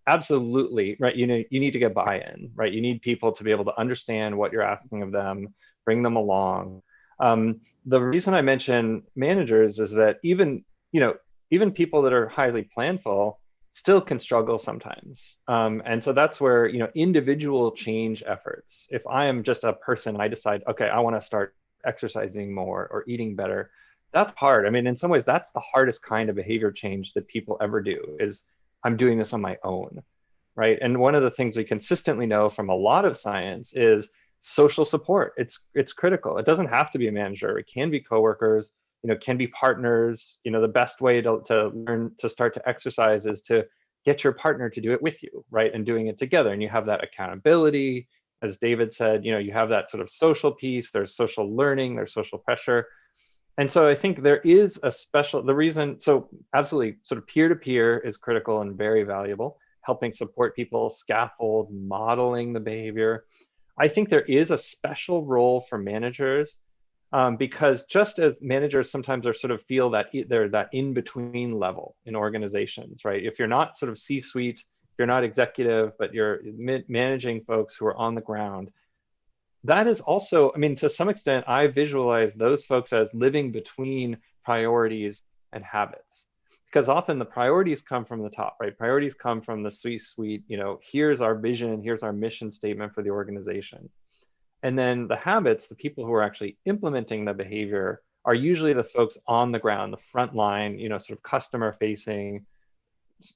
absolutely, right? You need to get buy-in, right? You need people to be able to understand what you're asking of them, bring them along. The reason I mention managers is that even people that are highly planful still can struggle sometimes. And so that's where, individual change efforts, if I am just a person and I decide, okay, I want to start exercising more or eating better, that's hard. I mean, in some ways, that's the hardest kind of behavior change that people ever do, is I'm doing this on my own, right? And one of the things we consistently know from a lot of science is social support. It's critical. It doesn't have to be a manager. It can be coworkers, can be partners. The best way to learn to start to exercise is to get your partner to do it with you, right? And doing it together. And you have that accountability. As David said, you have that sort of social piece, there's social learning, there's social pressure. And so I think there is so absolutely, sort of peer-to-peer is critical and very valuable, helping support people, scaffold, modeling the behavior. I think there is a special role for managers, because just as managers sometimes are sort of feel that they're that in-between level in organizations, right? If you're not sort of C-suite, you're not executive, but you're managing folks who are on the ground, that is also, I mean, to some extent, I visualize those folks as living between priorities and habits, because often the priorities come from the top, right? Priorities come from the C-suite, here's our vision, here's our mission statement for the organization. And then the habits, the people who are actually implementing the behavior, are usually the folks on the ground, the front line, sort of customer facing,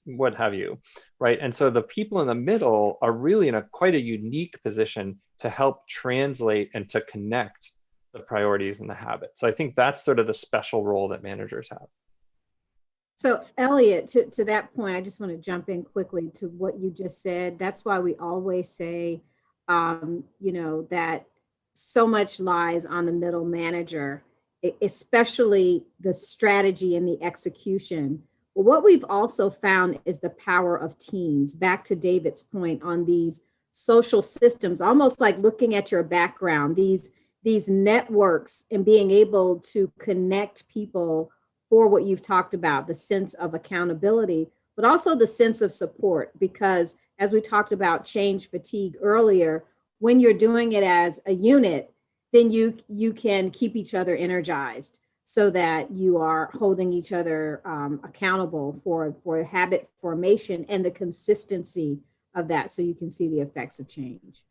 what have you, right? And so the people in the middle are really in quite a unique position to help translate and to connect the priorities and the habits. So I think that's sort of the special role that managers have. So Elliot, to that point, I just want to jump in quickly to what you just said. That's why we always say, that so much lies on the middle manager, especially the strategy and the execution. But what we've also found is the power of teams. Back to David's point on these social systems, almost like looking at your background, these networks, and being able to connect people for what you've talked about, the sense of accountability, but also the sense of support. Because as we talked about change fatigue earlier, when you're doing it as a unit, then you can keep each other energized so that you are holding each other accountable for habit formation and the consistency of that, so you can see the effects of change.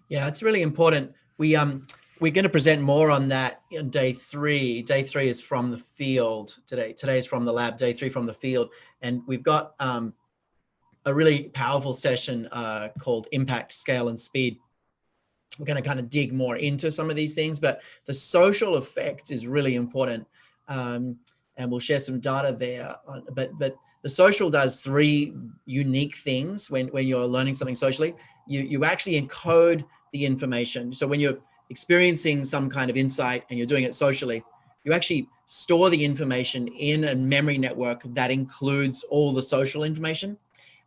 Yeah, it's really important. We're going to present more on that in day 3. Day 3 is from the field today. Today is from the lab, day 3 from the field. And we've got a really powerful session called Impact, Scale, and Speed. We're going to kind of dig more into some of these things, but the social effect is really important. And we'll share some data there. But the social does 3 unique things when you're learning something socially. You actually encode the information. So when you're experiencing some kind of insight and you're doing it socially, you actually store the information in a memory network that includes all the social information.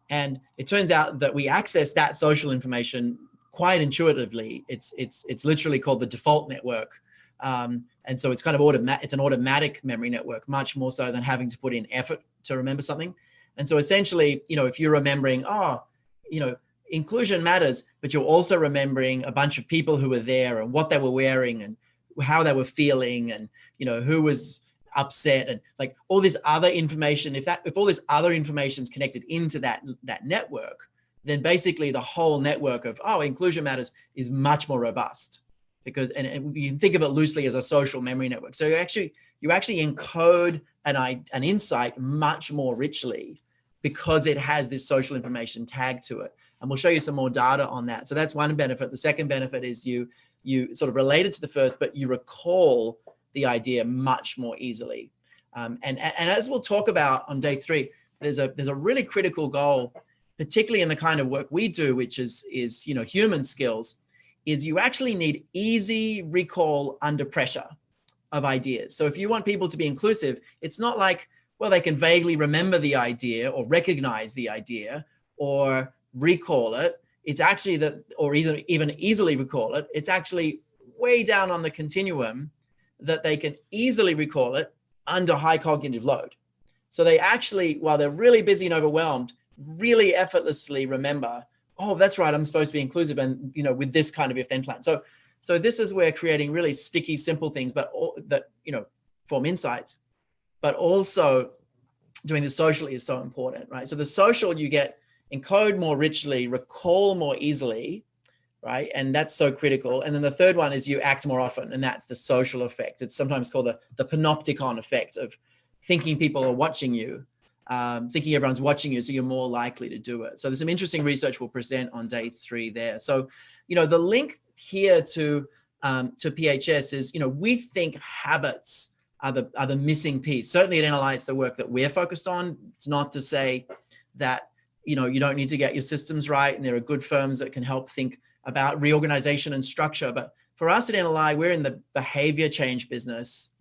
And it turns out that we access that social information quite intuitively. It's literally called the default network. And so it's kind of it's an automatic memory network, much more so than having to put in effort to remember something. And so essentially, if you're remembering, inclusion matters, but you're also remembering a bunch of people who were there and what they were wearing and how they were feeling and, who was upset and like all this other information. If all this other information is connected into that network, then basically the whole network of, inclusion matters is much more robust, because, and you can think of it loosely as a social memory network. So you actually encode an insight much more richly because it has this social information tagged to it. And we'll show you some more data on that. So that's one benefit. The second benefit is you sort of related to the first, but you recall the idea much more easily. And as we'll talk about on day 3, there's a really critical goal, particularly in the kind of work we do, which is human skills, is you actually need easy recall under pressure of ideas. So if you want people to be inclusive, it's not like, Well, they can vaguely remember the idea or recognize the idea or recall it. It's actually that, or even easily recall it. It's actually way down on the continuum that they can easily recall it under high cognitive load. So they actually, while they're really busy and overwhelmed, really effortlessly remember, oh, that's right, I'm supposed to be inclusive, and with this kind of if-then plan. So this is where creating really sticky, simple things, but that form insights, but also doing the social is so important, right? So the social, you get encode more richly, recall more easily, right? And that's so critical. And then the third one is you act more often, and that's the social effect. It's sometimes called the panopticon effect of thinking people are watching you, thinking everyone's watching you, so you're more likely to do it. So there's some interesting research we'll present on day 3 there. So, the link here to PHS is, we think habits are the missing piece. Certainly at NLI, it's the work that we're focused on. It's not to say that, you don't need to get your systems right, and there are good firms that can help think about reorganization and structure. But for us at NLI, we're in the behavior change business,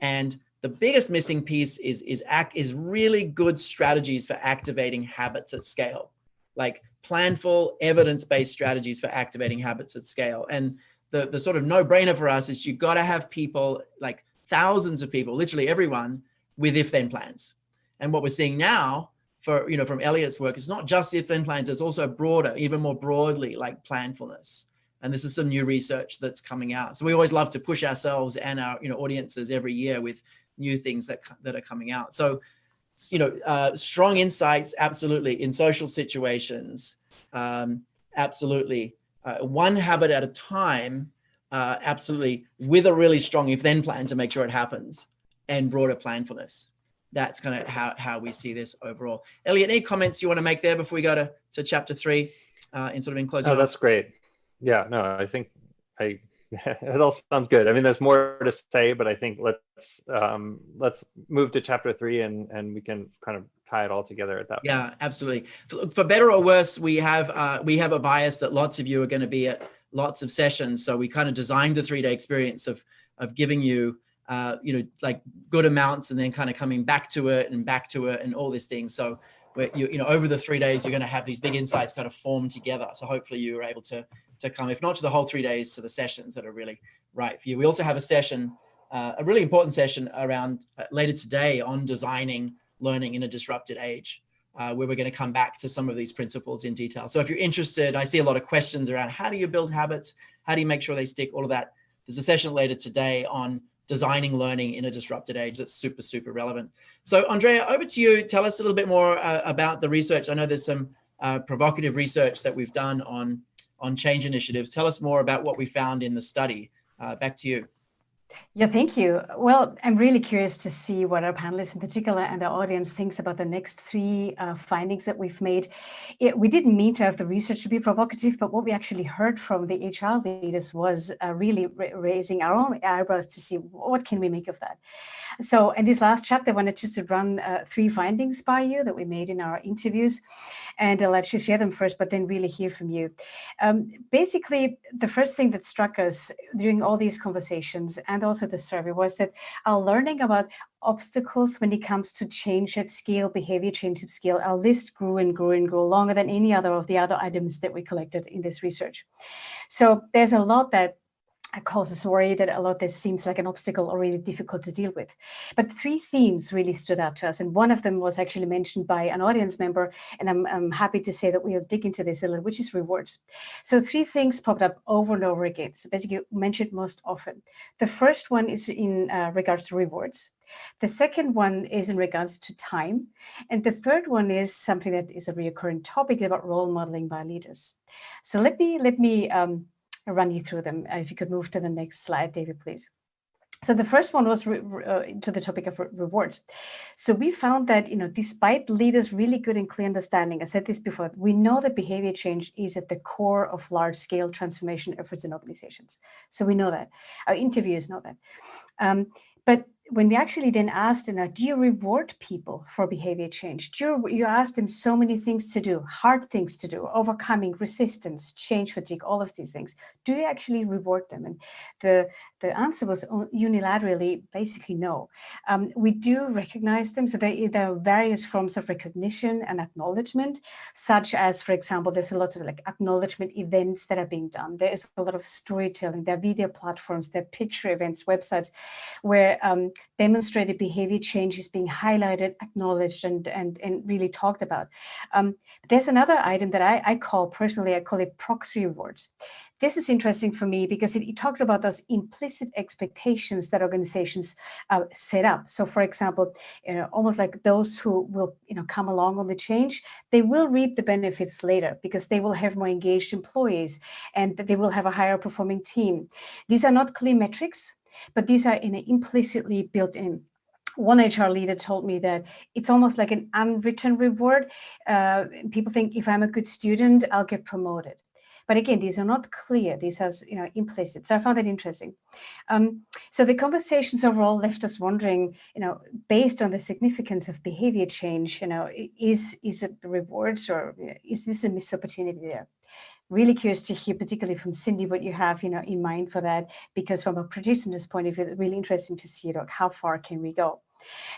and the biggest missing piece is really good strategies for activating habits at scale, like planful, evidence-based strategies for activating habits at scale. And the sort of no-brainer for us is you've got to have people, like thousands of people, literally everyone, with if-then plans. And what we're seeing now, from Elliot's work, it's not just if-then plans, it's also broader, even more broadly, like planfulness. And this is some new research that's coming out. So we always love to push ourselves and our audiences every year with new things that are coming out. So, strong insights, absolutely, in social situations, absolutely. One habit at a time, absolutely, with a really strong if-then plan to make sure it happens, and broader planfulness. That's kind of how we see this overall. Elliot, any comments you want to make there before we go to chapter 3 in closing? Oh, that's great. Yeah, no, I think it all sounds good. I mean, there's more to say, but I think let's move to chapter 3 and we can kind of tie it all together at that point. Yeah, absolutely. For better or worse, we have a bias that lots of you are going to be at lots of sessions. So we kind of designed the 3-day experience of giving you like good amounts and then kind of coming back to it and all these things. So over the 3 days, you're going to have these big insights kind of form together. So hopefully you were able to come, if not to the whole 3 days, to the sessions that are really right for you. We also have a session, a really important session around later today on designing learning in a disrupted age, where we're going to come back to some of these principles in detail. So if you're interested, I see a lot of questions around how do you build habits? How do you make sure they stick? All of that. There's a session later today on designing learning in a disrupted age that's super, super relevant. So Andrea, over to you. Tell us a little bit more about the research. I know there's some provocative research that we've done on change initiatives. Tell us more about what we found in the study. Back to you. Yeah, thank you. Well, I'm really curious to see what our panelists in particular and our audience thinks about the next 3 findings that we've made. We didn't mean to have the research to be provocative, but what we actually heard from the HR leaders was really raising our own eyebrows to see what can we make of that. So in this last chapter, I wanted just to run 3 findings by you that we made in our interviews, and I'll let you share them first, but then really hear from you. Basically, the first thing that struck us during all these conversations and also the survey was that our learning about obstacles when it comes to change at scale, behavior change at scale, our list grew and grew and grew longer than any other of the other items that we collected in this research. So there's a lot that causes worry, that a lot that seems like an obstacle or really difficult to deal with. But 3 themes really stood out to us. And one of them was actually mentioned by an audience member. And I'm happy to say that we'll dig into this a little, which is rewards. So 3 things popped up over and over again. So basically mentioned most often. The first one is in regards to rewards. The second one is in regards to time. And the third one is something that is a recurring topic about role modeling by leaders. So let me run you through them. If you could move to the next slide, David, please. So the first one was to the topic of rewards. So we found that, despite leaders' really good and clear understanding, I said this before, we know that behavior change is at the core of large-scale transformation efforts in organizations. So we know that. Our interviewers know that. But when we actually then asked, do you reward people for behavior change? You ask them so many things to do, hard things to do, overcoming resistance, change fatigue, all of these things. Do you actually reward them? And the answer was unilaterally, basically no. We do recognize them. So there are various forms of recognition and acknowledgement, such as, for example, there's a lot of like acknowledgement events that are being done. There is a lot of storytelling. There are video platforms, there are picture events, websites where demonstrated behavior change is being highlighted, acknowledged, and really talked about. There's another item that I call it proxy rewards. This is interesting for me because it talks about those implicit expectations that organizations set up. So, for example, almost like those who will come along on the change, they will reap the benefits later because they will have more engaged employees and they will have a higher performing team. These are not clear metrics, but these are implicitly built in. One HR leader told me that it's almost like an unwritten reward. People think if I'm a good student, I'll get promoted. But again, these are not clear. These are implicit. So I found that interesting. So the conversations overall left us wondering, based on the significance of behavior change, is it rewards or is this a missed opportunity there? Really curious to hear, particularly from Cindy, what you have, in mind for that, because from a practitioner's point of view, it's really interesting to see, how far can we go?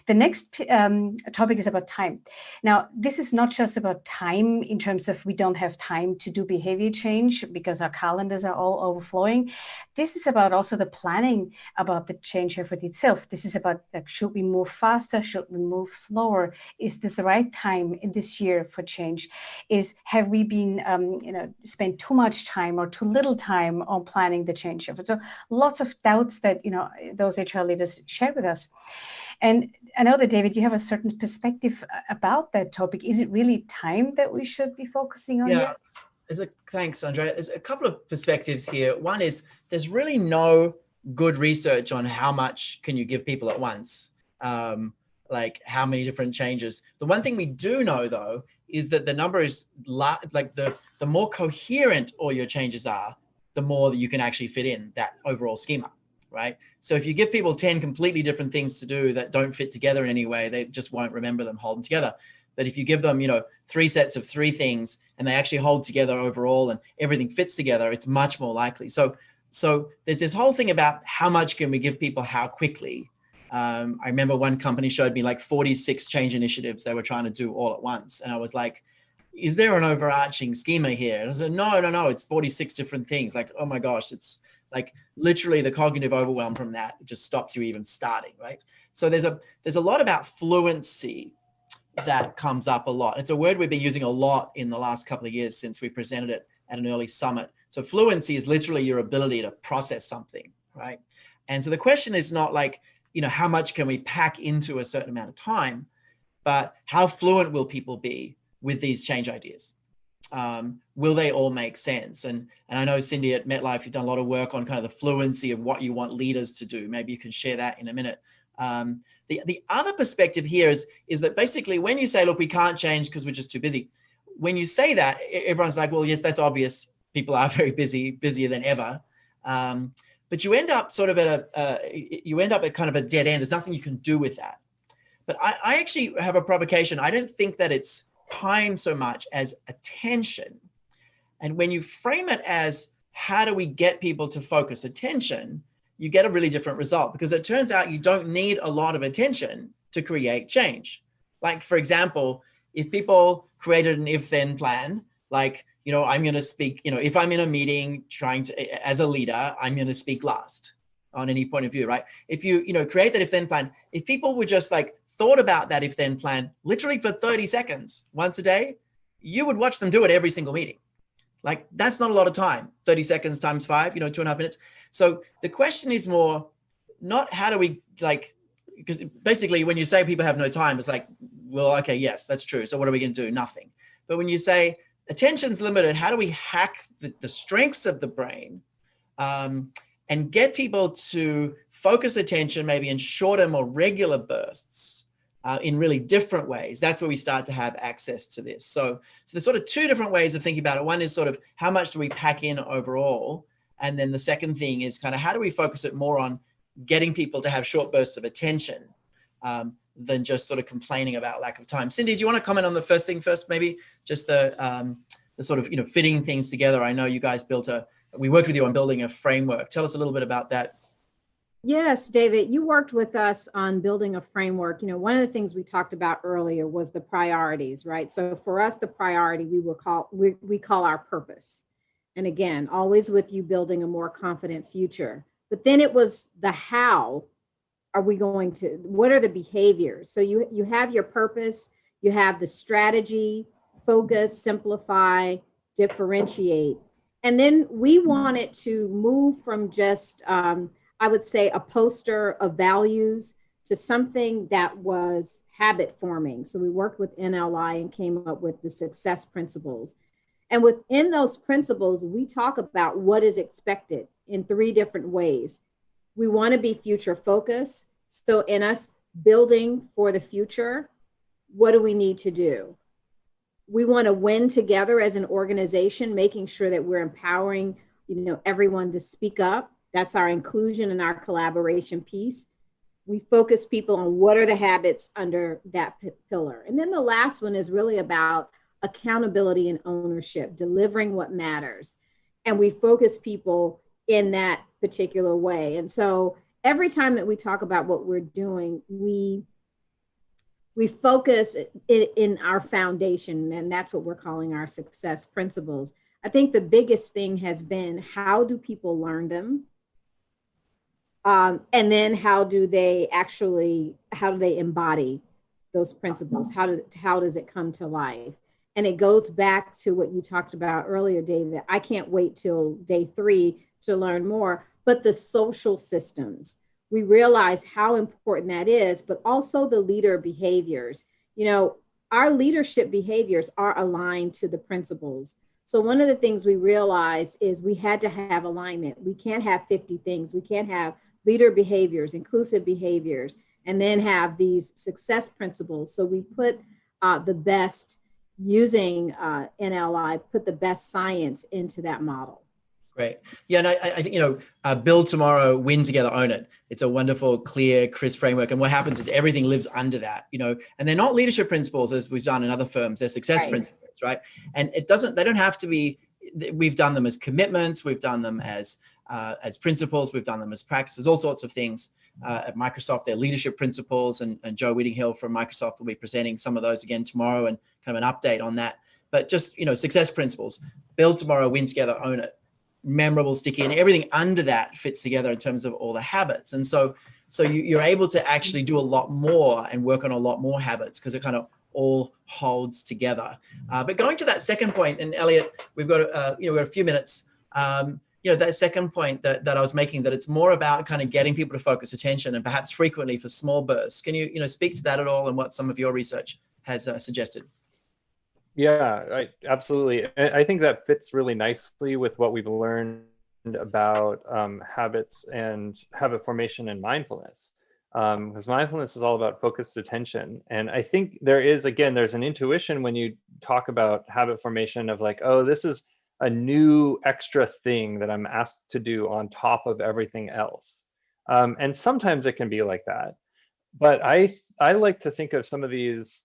The next topic is about time. Now, this is not just about time in terms of we don't have time to do behavior change because our calendars are all overflowing. This is about also the planning about the change effort itself. This is about, should we move faster? Should we move slower? Is this the right time in this year for change? Have we been, spent too much time or too little time on planning the change effort? So lots of doubts that, those HR leaders shared with us. And I know that, David, you have a certain perspective about that topic. Is it really time that we should be focusing on? Yeah, thanks, Andrea. There's a couple of perspectives here. One is there's really no good research on how much can you give people at once, like how many different changes. The one thing we do know, though, is that the number is like the more coherent all your changes are, the more that you can actually fit in that overall schema. Right? So if you give people 10 completely different things to do that don't fit together in any way, they just won't remember them, hold them together. But if you give them, 3 sets of 3 things and they actually hold together overall and everything fits together, it's much more likely. So there's this whole thing about how much can we give people, how quickly. I remember one company showed me like 46 change initiatives they were trying to do all at once. And I was like, is there an overarching schema here? And I said, no, it's 46 different things. Like, oh my gosh, it's like literally the cognitive overwhelm from that just stops you even starting, right? So there's a lot about fluency that comes up a lot. It's a word we've been using a lot in the last couple of years since we presented it at an early summit. So fluency is literally your ability to process something, right? And so the question is not like, how much can we pack into a certain amount of time, but how fluent will people be with these change ideas? Will they all make sense? And I know, Cindy, at MetLife, you've done a lot of work on kind of the fluency of what you want leaders to do. Maybe you can share that in a minute. The other perspective here is that basically when you say, look, we can't change because we're just too busy. When you say that, everyone's like, well, yes, that's obvious. People are very busy, busier than ever. But you end up sort of at kind of a dead end. There's nothing you can do with that. But I actually have a provocation. I don't think that it's time so much as attention. And when you frame it as how do we get people to focus attention, you get a really different result, because it turns out you don't need a lot of attention to create change. Like, for example, if people created an if-then plan, like, I'm going to speak, if I'm in a meeting as a leader, I'm going to speak last on any point of view, right? If you, create that if-then plan, if people were just like thought about that if-then plan literally for 30 seconds once a day, you would watch them do it every single meeting. Like, that's not a lot of time. 30 seconds times 5, 2.5 minutes. So the question is more not how do we because basically when you say people have no time, it's like, well, okay, yes, that's true. So what are we going to do? Nothing. But when you say attention's limited, how do we hack the strengths of the brain and get people to focus attention maybe in shorter, more regular bursts in really different ways? That's where we start to have access to this. So there's sort of 2 different ways of thinking about it. One is sort of how much do we pack in overall? And then the second thing is kind of how do we focus it more on getting people to have short bursts of attention than just sort of complaining about lack of time. Cindy, do you want to comment on the first thing first, maybe just the sort of, fitting things together? I know you guys we worked with you on building a framework. Tell us a little bit about that. Yes, David, you worked with us on building a framework. One of the things we talked about earlier was the priorities, right? So for us, the priority we call our purpose. And again, always with you building a more confident future. But then it was the how are we going to, what are the behaviors? So you have your purpose, you have the strategy, focus, simplify, differentiate. And then we wanted to move from just, I would say, a poster of values to something that was habit forming. So we worked with NLI and came up with the success principles. And within those principles, we talk about what is expected in 3 different ways. We want to be future focused. So in us building for the future, what do we need to do? We want to win together as an organization, making sure that we're empowering, everyone to speak up. That's our inclusion and our collaboration piece. We focus people on what are the habits under that pillar. And then the last one is really about accountability and ownership, delivering what matters. And we focus people in that particular way. And so every time that we talk about what we're doing, we focus in our foundation, and that's what we're calling our success principles. I think the biggest thing has been, how do people learn them? And then how do they embody those principles? How does it come to life? And it goes back to what you talked about earlier, David. I can't wait till day 3 to learn more, but the social systems, we realize how important that is, but also the leader behaviors. Our leadership behaviors are aligned to the principles. So one of the things we realized is we had to have alignment. We can't have 50 things. We can't have leader behaviors, inclusive behaviors, and then have these success principles. So we put the best, using NLI, put the best science into that model. Great. Yeah, and I think, build tomorrow, win together, own it. It's a wonderful, clear, crisp framework. And what happens is everything lives under that, and they're not leadership principles as we've done in other firms, they're success principles, right? And they don't have to be, we've done them as commitments, we've done them as principles, we've done them as practices, all sorts of things. At Microsoft, they're leadership principles, and Joe Whittinghill from Microsoft will be presenting some of those again tomorrow and kind of an update on that. But just, success principles, build tomorrow, win together, own it. Memorable, sticky, and everything under that fits together in terms of all the habits. And so you're able to actually do a lot more and work on a lot more habits because it kind of all holds together. But going to that second point, and Elliot, we've got a few minutes. That second point that I was making, that it's more about kind of getting people to focus attention and perhaps frequently for small bursts. Can you speak to that at all and what some of your research has suggested? Yeah, absolutely. I think that fits really nicely with what we've learned about habits and habit formation and mindfulness. Because mindfulness is all about focused attention. And I think there's an intuition when you talk about habit formation of like, oh, this is a new extra thing that I'm asked to do on top of everything else. And sometimes it can be like that. But I like to think of some of these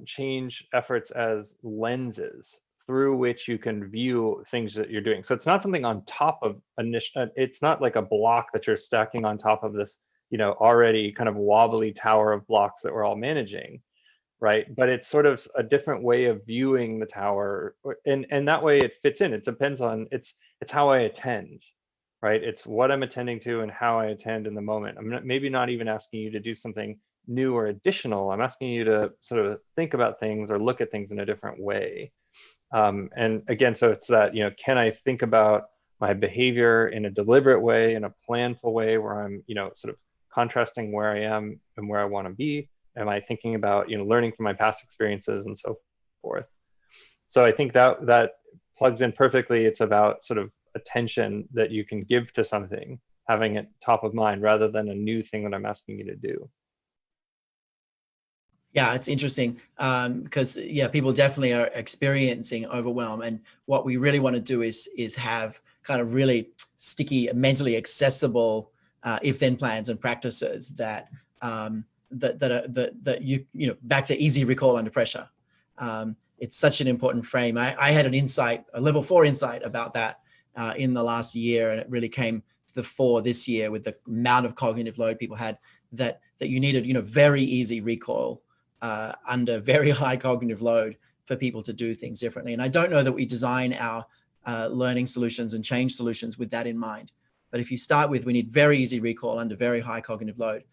change efforts as lenses through which you can view things that you're doing. So it's not something on top of it's not like a block that you're stacking on top of this, already kind of wobbly tower of blocks that we're all managing, right? But it's sort of a different way of viewing the tower, and that way it fits in. It depends on it's how I attend, right? It's what I'm attending to and how I attend in the moment. I'm maybe not even asking you to do something new or additional. I'm asking you to sort of think about things or look at things in a different way. And again, so it's that, can I think about my behavior in a deliberate way, in a planful way, where I'm, sort of contrasting where I am and where I want to be? Am I thinking about, learning from my past experiences and so forth? So I think that plugs in perfectly. It's about sort of attention that you can give to something, having it top of mind rather than a new thing that I'm asking you to do. Yeah, it's interesting because people definitely are experiencing overwhelm, and what we really want to do is have kind of really sticky, mentally accessible if-then plans and practices that you back to easy recall under pressure. It's such an important frame. I had an insight, a level 4 insight about that in the last year, and it really came the fore this year with the amount of cognitive load people had, that you needed, very easy recall under very high cognitive load for people to do things differently. And I don't know that we design our learning solutions and change solutions with that in mind. But if you start with, we need very easy recall under very high cognitive load,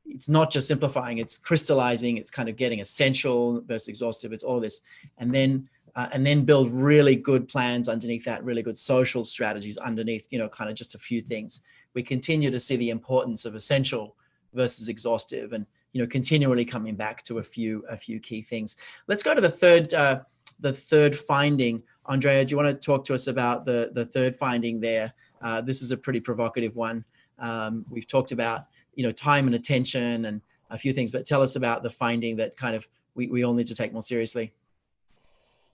it's not just simplifying, it's crystallizing, it's kind of getting essential versus exhaustive, it's all this. And then build really good plans underneath that, really good social strategies underneath, kind of just a few things. We continue to see the importance of essential versus exhaustive, and continually coming back to a few key things. Let's go to the third finding. Andrea, do you want to talk to us about the third finding there? This is a pretty provocative one. We've talked about time and attention and a few things, but tell us about the finding that kind of we all need to take more seriously.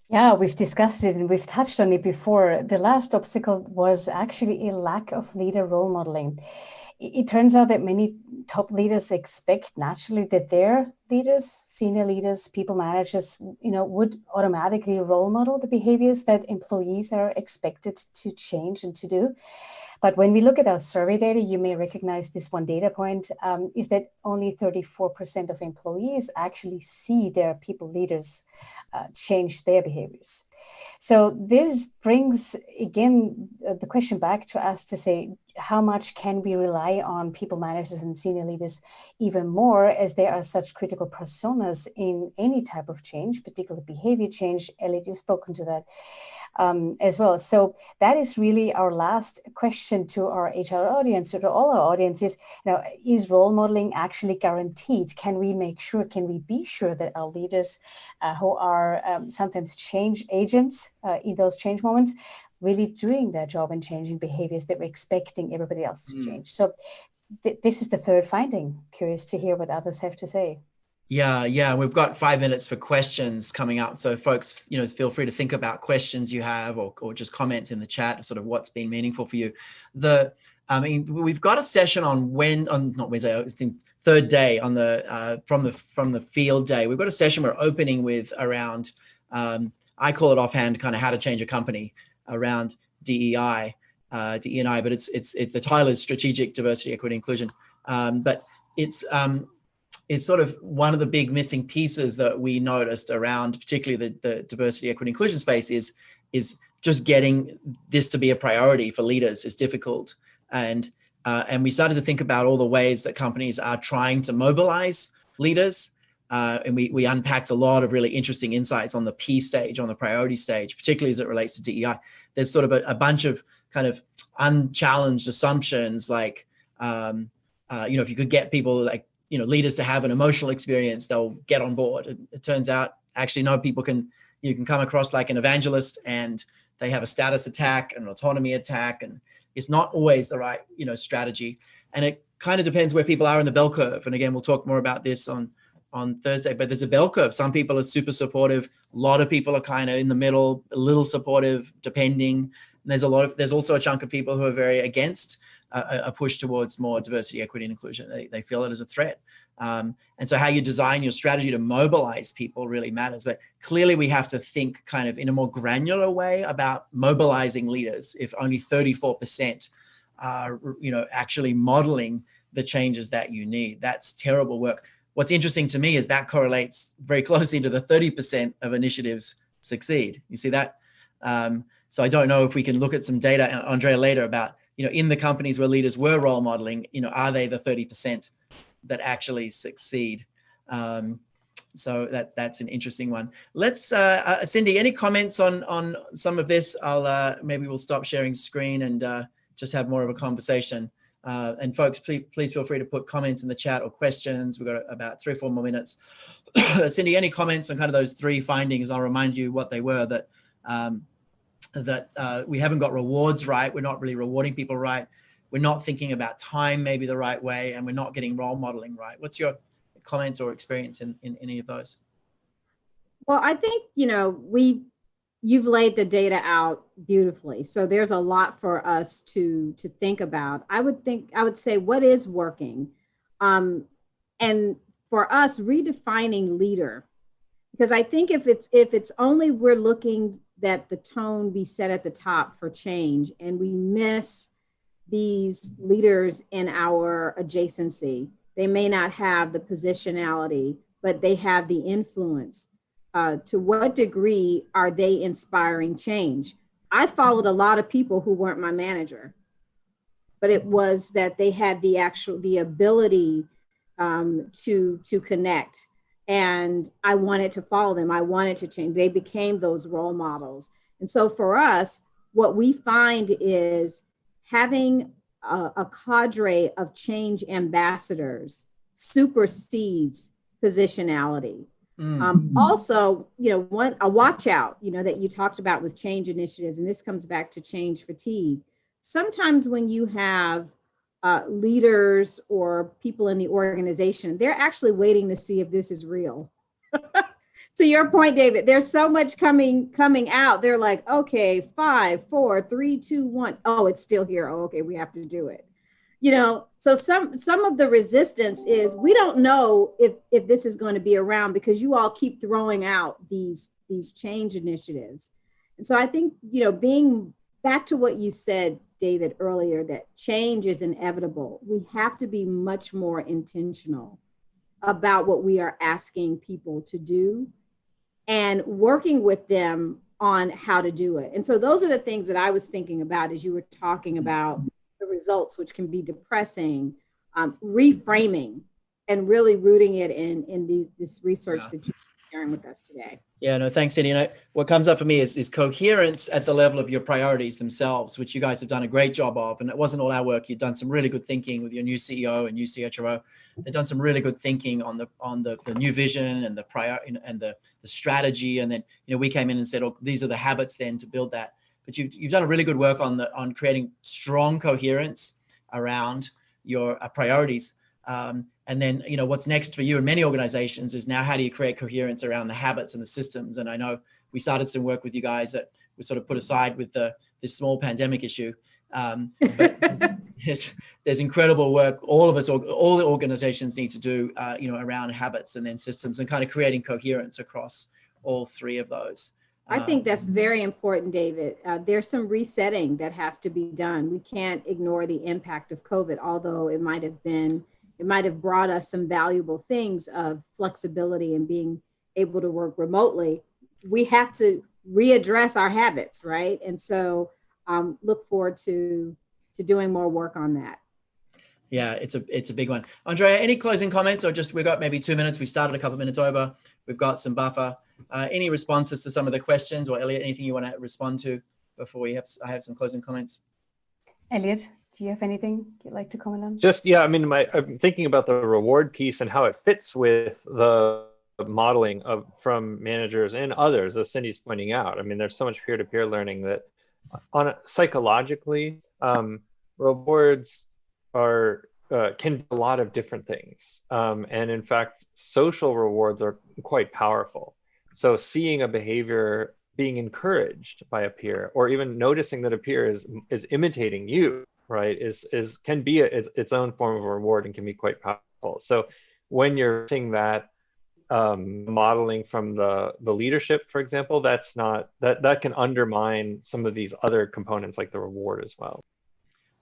Yeah, we've discussed it and we've touched on it before. The last obstacle was actually a lack of leader role modeling. It turns out that many top leaders expect naturally that their leaders, senior leaders, people managers, would automatically role model the behaviors that employees are expected to change and to do. But when we look at our survey data, you may recognize this one data point, is that only 34% of employees actually see their people leaders change their behaviors. So this brings, again, the question back to us to say, how much can we rely on people managers and senior leaders even more, as there are such critical personas in any type of change, particularly behavior change? Elliot, you've spoken to that as well. So that is really our last question to our HR audience, or to all our audiences. Is role modeling actually guaranteed? Can we be sure that our leaders who are sometimes change agents in those change moments, really doing their job and changing behaviors that we're expecting everybody else to change? So this is the third finding. Curious to hear what others have to say. Yeah. We've got 5 minutes for questions coming up. So folks, feel free to think about questions you have, or just comments in the chat, sort of what's been meaningful for you. We've got a session on not Wednesday, I think third day on the from the field day. We've got a session we're opening with around, I call it offhand, kind of how to change a company around DEI, but it's the title is Strategic Diversity, Equity, Inclusion. But it's sort of one of the big missing pieces that we noticed around, particularly the diversity, equity, inclusion space, is just getting this to be a priority for leaders is difficult. And we started to think about all the ways that companies are trying to mobilize leaders. And we unpacked a lot of really interesting insights on the P stage, on the priority stage, particularly as it relates to DEI. There's sort of a bunch of kind of unchallenged assumptions, like, if you could get people like, leaders to have an emotional experience, they'll get on board. It turns out, actually, no, you can come across like an evangelist and they have a status attack, an autonomy attack, and it's not always the right, strategy. And it kind of depends where people are in the bell curve. And again, we'll talk more about this on Thursday, but there's a bell curve. Some people are super supportive. A lot of people are kind of in the middle, a little supportive, depending. And there's also a chunk of people who are very against a push towards more diversity, equity, and inclusion. They feel it as a threat. And so how you design your strategy to mobilize people really matters. But clearly we have to think kind of in a more granular way about mobilizing leaders. If only 34% are, actually modeling the changes that you need, that's terrible work. What's interesting to me is that correlates very closely to the 30% of initiatives succeed. You see that? So I don't know if we can look at some data, Andrea, later about, in the companies where leaders were role modeling, are they the 30% that actually succeed? So that's an interesting one. Let's, Cindy, any comments on some of this? Maybe we'll stop sharing screen and just have more of a conversation. And folks, please feel free to put comments in the chat or questions. We've got about 3 or 4 more minutes. Cindy, any comments on kind of those 3 findings? I'll remind you what they were, that we haven't got rewards right. We're not really rewarding people right. We're not thinking about time maybe the right way, and we're not getting role modeling right. What's your comments or experience in any of those? Well, I think, you've laid the data out beautifully. So there's a lot for us to think about. I would say what is working. And for us, redefining leader, because I think if it's only we're looking that the tone be set at the top for change, and we miss these leaders in our adjacency. They may not have the positionality, but they have the influence. To what degree are they inspiring change? I followed a lot of people who weren't my manager, but it was that they had the ability to connect. And I wanted to follow them. I wanted to change. They became those role models. And so for us, what we find is having a cadre of change ambassadors supersedes positionality. Also, a watch out, that you talked about with change initiatives, and this comes back to change fatigue. Sometimes when you have leaders or people in the organization, they're actually waiting to see if this is real. To your point, David, there's so much coming out. They're like, okay, 5, 4, 3, 2, 1. Oh, it's still here. Oh, okay, we have to do it. So some of the resistance is we don't know if this is going to be around because you all keep throwing out these change initiatives. And so I think, being back to what you said, David, earlier, that change is inevitable. We have to be much more intentional about what we are asking people to do and working with them on how to do it. And so those are the things that I was thinking about as you were talking about the results, which can be depressing, reframing and really rooting it in this research that you're sharing with us today. Yeah, no, thanks, Cindy. What comes up for me is coherence at the level of your priorities themselves, which you guys have done a great job of. And it wasn't all our work. You've done some really good thinking with your new CEO and new CHRO. They've done some really good thinking on the new vision and the strategy. And then, we came in and said, oh, these are the habits then to build that. But you've done a really good work on creating strong coherence around your priorities. And then, what's next for you in many organizations is now how do you create coherence around the habits and the systems? And I know we started some work with you guys that we sort of put aside with this small pandemic issue. But there's incredible work all of us, all the organizations need to do, around habits and then systems and kind of creating coherence across all three of those. I think that's very important, David. There's some resetting that has to be done. We can't ignore the impact of COVID, although it might have brought us some valuable things of flexibility and being able to work remotely. We have to readdress our habits, right? And so look forward to doing more work on that. Yeah, it's a big one. Andrea, any closing comments, or we've got maybe 2 minutes. We started a couple of minutes over. We've got some buffer. Any responses to some of the questions, or Elliot, anything you want to respond to before I have some closing comments? Elliot, do you have anything you'd like to comment on? I'm thinking about the reward piece and how it fits with the modeling from managers and others, as Cindy's pointing out. There's so much peer-to-peer learning that psychologically, rewards can be a lot of different things. And in fact, social rewards are quite powerful. So seeing a behavior being encouraged by a peer, or even noticing that a peer is imitating you, right, can be its own form of reward and can be quite powerful. So when you're seeing that modeling from the leadership, for example, that can undermine some of these other components like the reward as well.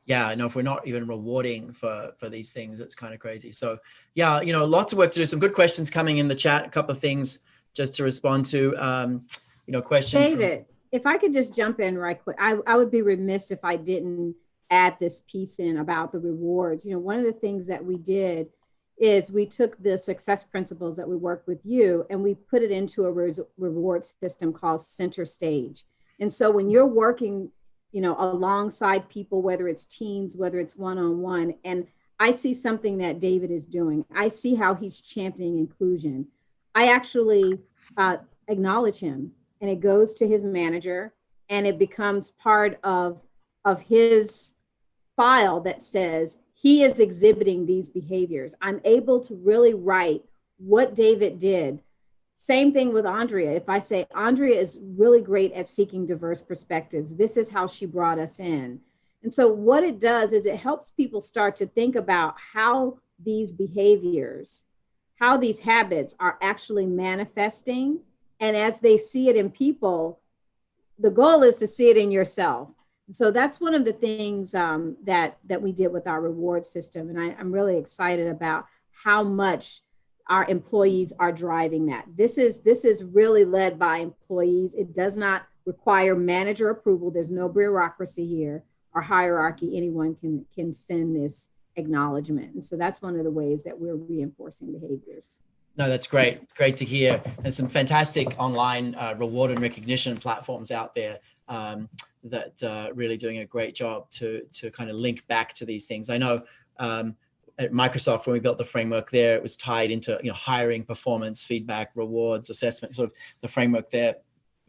Yeah, I know if we're not even rewarding for these things, it's kind of crazy. So yeah, lots of work to do. Some good questions coming in the chat. A couple of things just to respond to. Question. David, if I could just jump in right quick, I would be remiss if I didn't add this piece in about the rewards. One of the things that we did is we took the success principles that we worked with you and we put it into a reward system called Center Stage. And so when you're working alongside people, whether it's teams, whether it's one-on-one, and I see something that David is doing, I see how he's championing inclusion. I actually acknowledge him, and it goes to his manager, and it becomes part of his file that says he is exhibiting these behaviors. I'm able to really write what David did. Same thing with Andrea. If I say, Andrea is really great at seeking diverse perspectives, this is how she brought us in. And so what it does is it helps people start to think about how these behaviors, how these habits are actually manifesting. And as they see it in people, the goal is to see it in yourself. So that's one of the things that we did with our reward system. And I'm really excited about how much our employees are driving that. This is really led by employees. It does not require manager approval. There's no bureaucracy here or hierarchy. Anyone can send this acknowledgement. And so that's one of the ways that we're reinforcing behaviors. No, that's great. Great to hear. There's some fantastic online reward and recognition platforms out there that really doing a great job to kind of link back to these things. I know at Microsoft, when we built the framework there, it was tied into hiring, performance, feedback, rewards, assessment. Sort of the framework there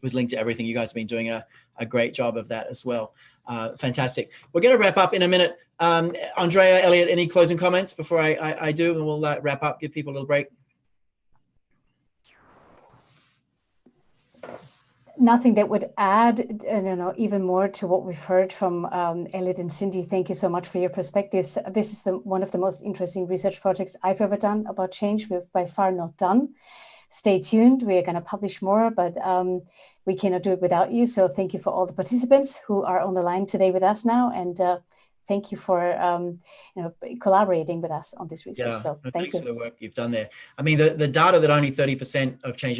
was linked to everything. You guys have been doing a great job of that as well. Fantastic. We're going to wrap up in a minute. Andrea, Elliot, any closing comments before I do, and we'll wrap up, give people a little break. Nothing that would add, even more to what we've heard from Elliot and Cindy. Thank you so much for your perspectives. This is one of the most interesting research projects I've ever done about change. We're by far not done. Stay tuned. We are going to publish more, but we cannot do it without you. So thank you for all the participants who are on the line today with us now, and thank you for collaborating with us on this research. So thank you for the work you've done there. I mean, the data that only 30% of change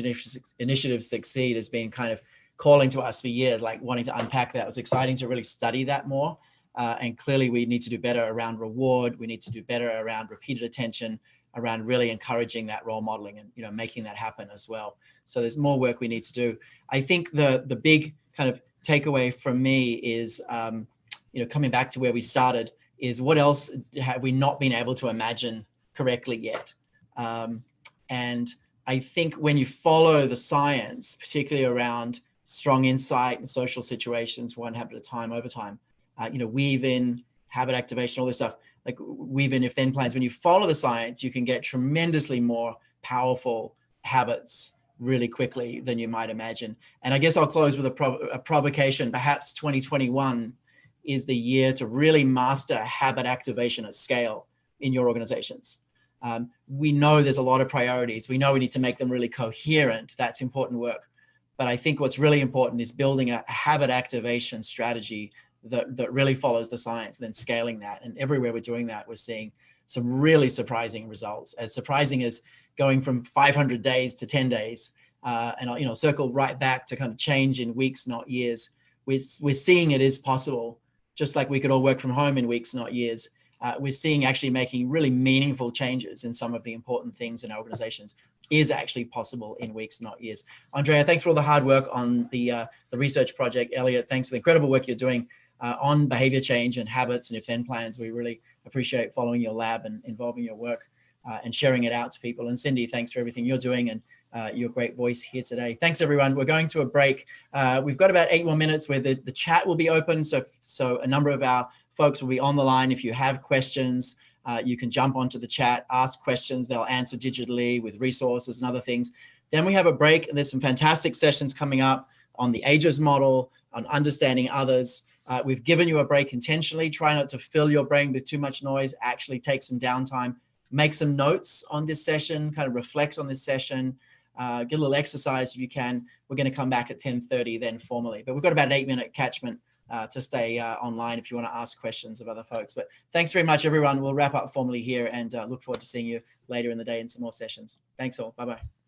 initiatives succeed has been kind of calling to us for years, like wanting to unpack that. It was exciting to really study that more. And clearly we need to do better around reward. We need to do better around repeated attention, around really encouraging that role modeling and making that happen as well. So there's more work we need to do. I think the big kind of takeaway from me is coming back to where we started, is what else have we not been able to imagine correctly yet? And I think when you follow the science, particularly around strong insight and social situations, one habit at a time, over time, weave in habit activation, all this stuff, like weave in if-then plans. When you follow the science, you can get tremendously more powerful habits really quickly than you might imagine. And I guess I'll close with a provocation. Perhaps 2021 is the year to really master habit activation at scale in your organizations. We know there's a lot of priorities. We know we need to make them really coherent. That's important work. But I think what's really important is building a habit activation strategy that really follows the science, and then scaling that. And everywhere we're doing that, we're seeing some really surprising results. As surprising as going from 500 days to 10 days, and circle right back to kind of change in weeks, not years. We're seeing it is possible. Just like we could all work from home in weeks, not years. We're seeing actually making really meaningful changes in some of the important things in our organizations is actually possible in weeks, not years. Andrea, thanks for all the hard work on the research project. Elliot, thanks for the incredible work you're doing on behavior change and habits and if-then plans. We really appreciate following your lab and involving your work and sharing it out to people. And Cindy, thanks for everything you're doing and your great voice here today. Thanks, everyone. We're going to a break. We've got about 8 more minutes where the chat will be open. So a number of our folks will be on the line. If you have questions, you can jump onto the chat, ask questions. They'll answer digitally with resources and other things. Then we have a break, and there's some fantastic sessions coming up on the AGES model, on understanding others. We've given you a break intentionally. Try not to fill your brain with too much noise. Actually take some downtime. Make some notes on this session, kind of reflect on this session. Get a little exercise if you can. We're going to come back at 10:30 then formally. But we've got about an 8-minute catchment to stay online if you want to ask questions of other folks. But thanks very much, everyone. We'll wrap up formally here and look forward to seeing you later in the day in some more sessions. Thanks all. Bye-bye.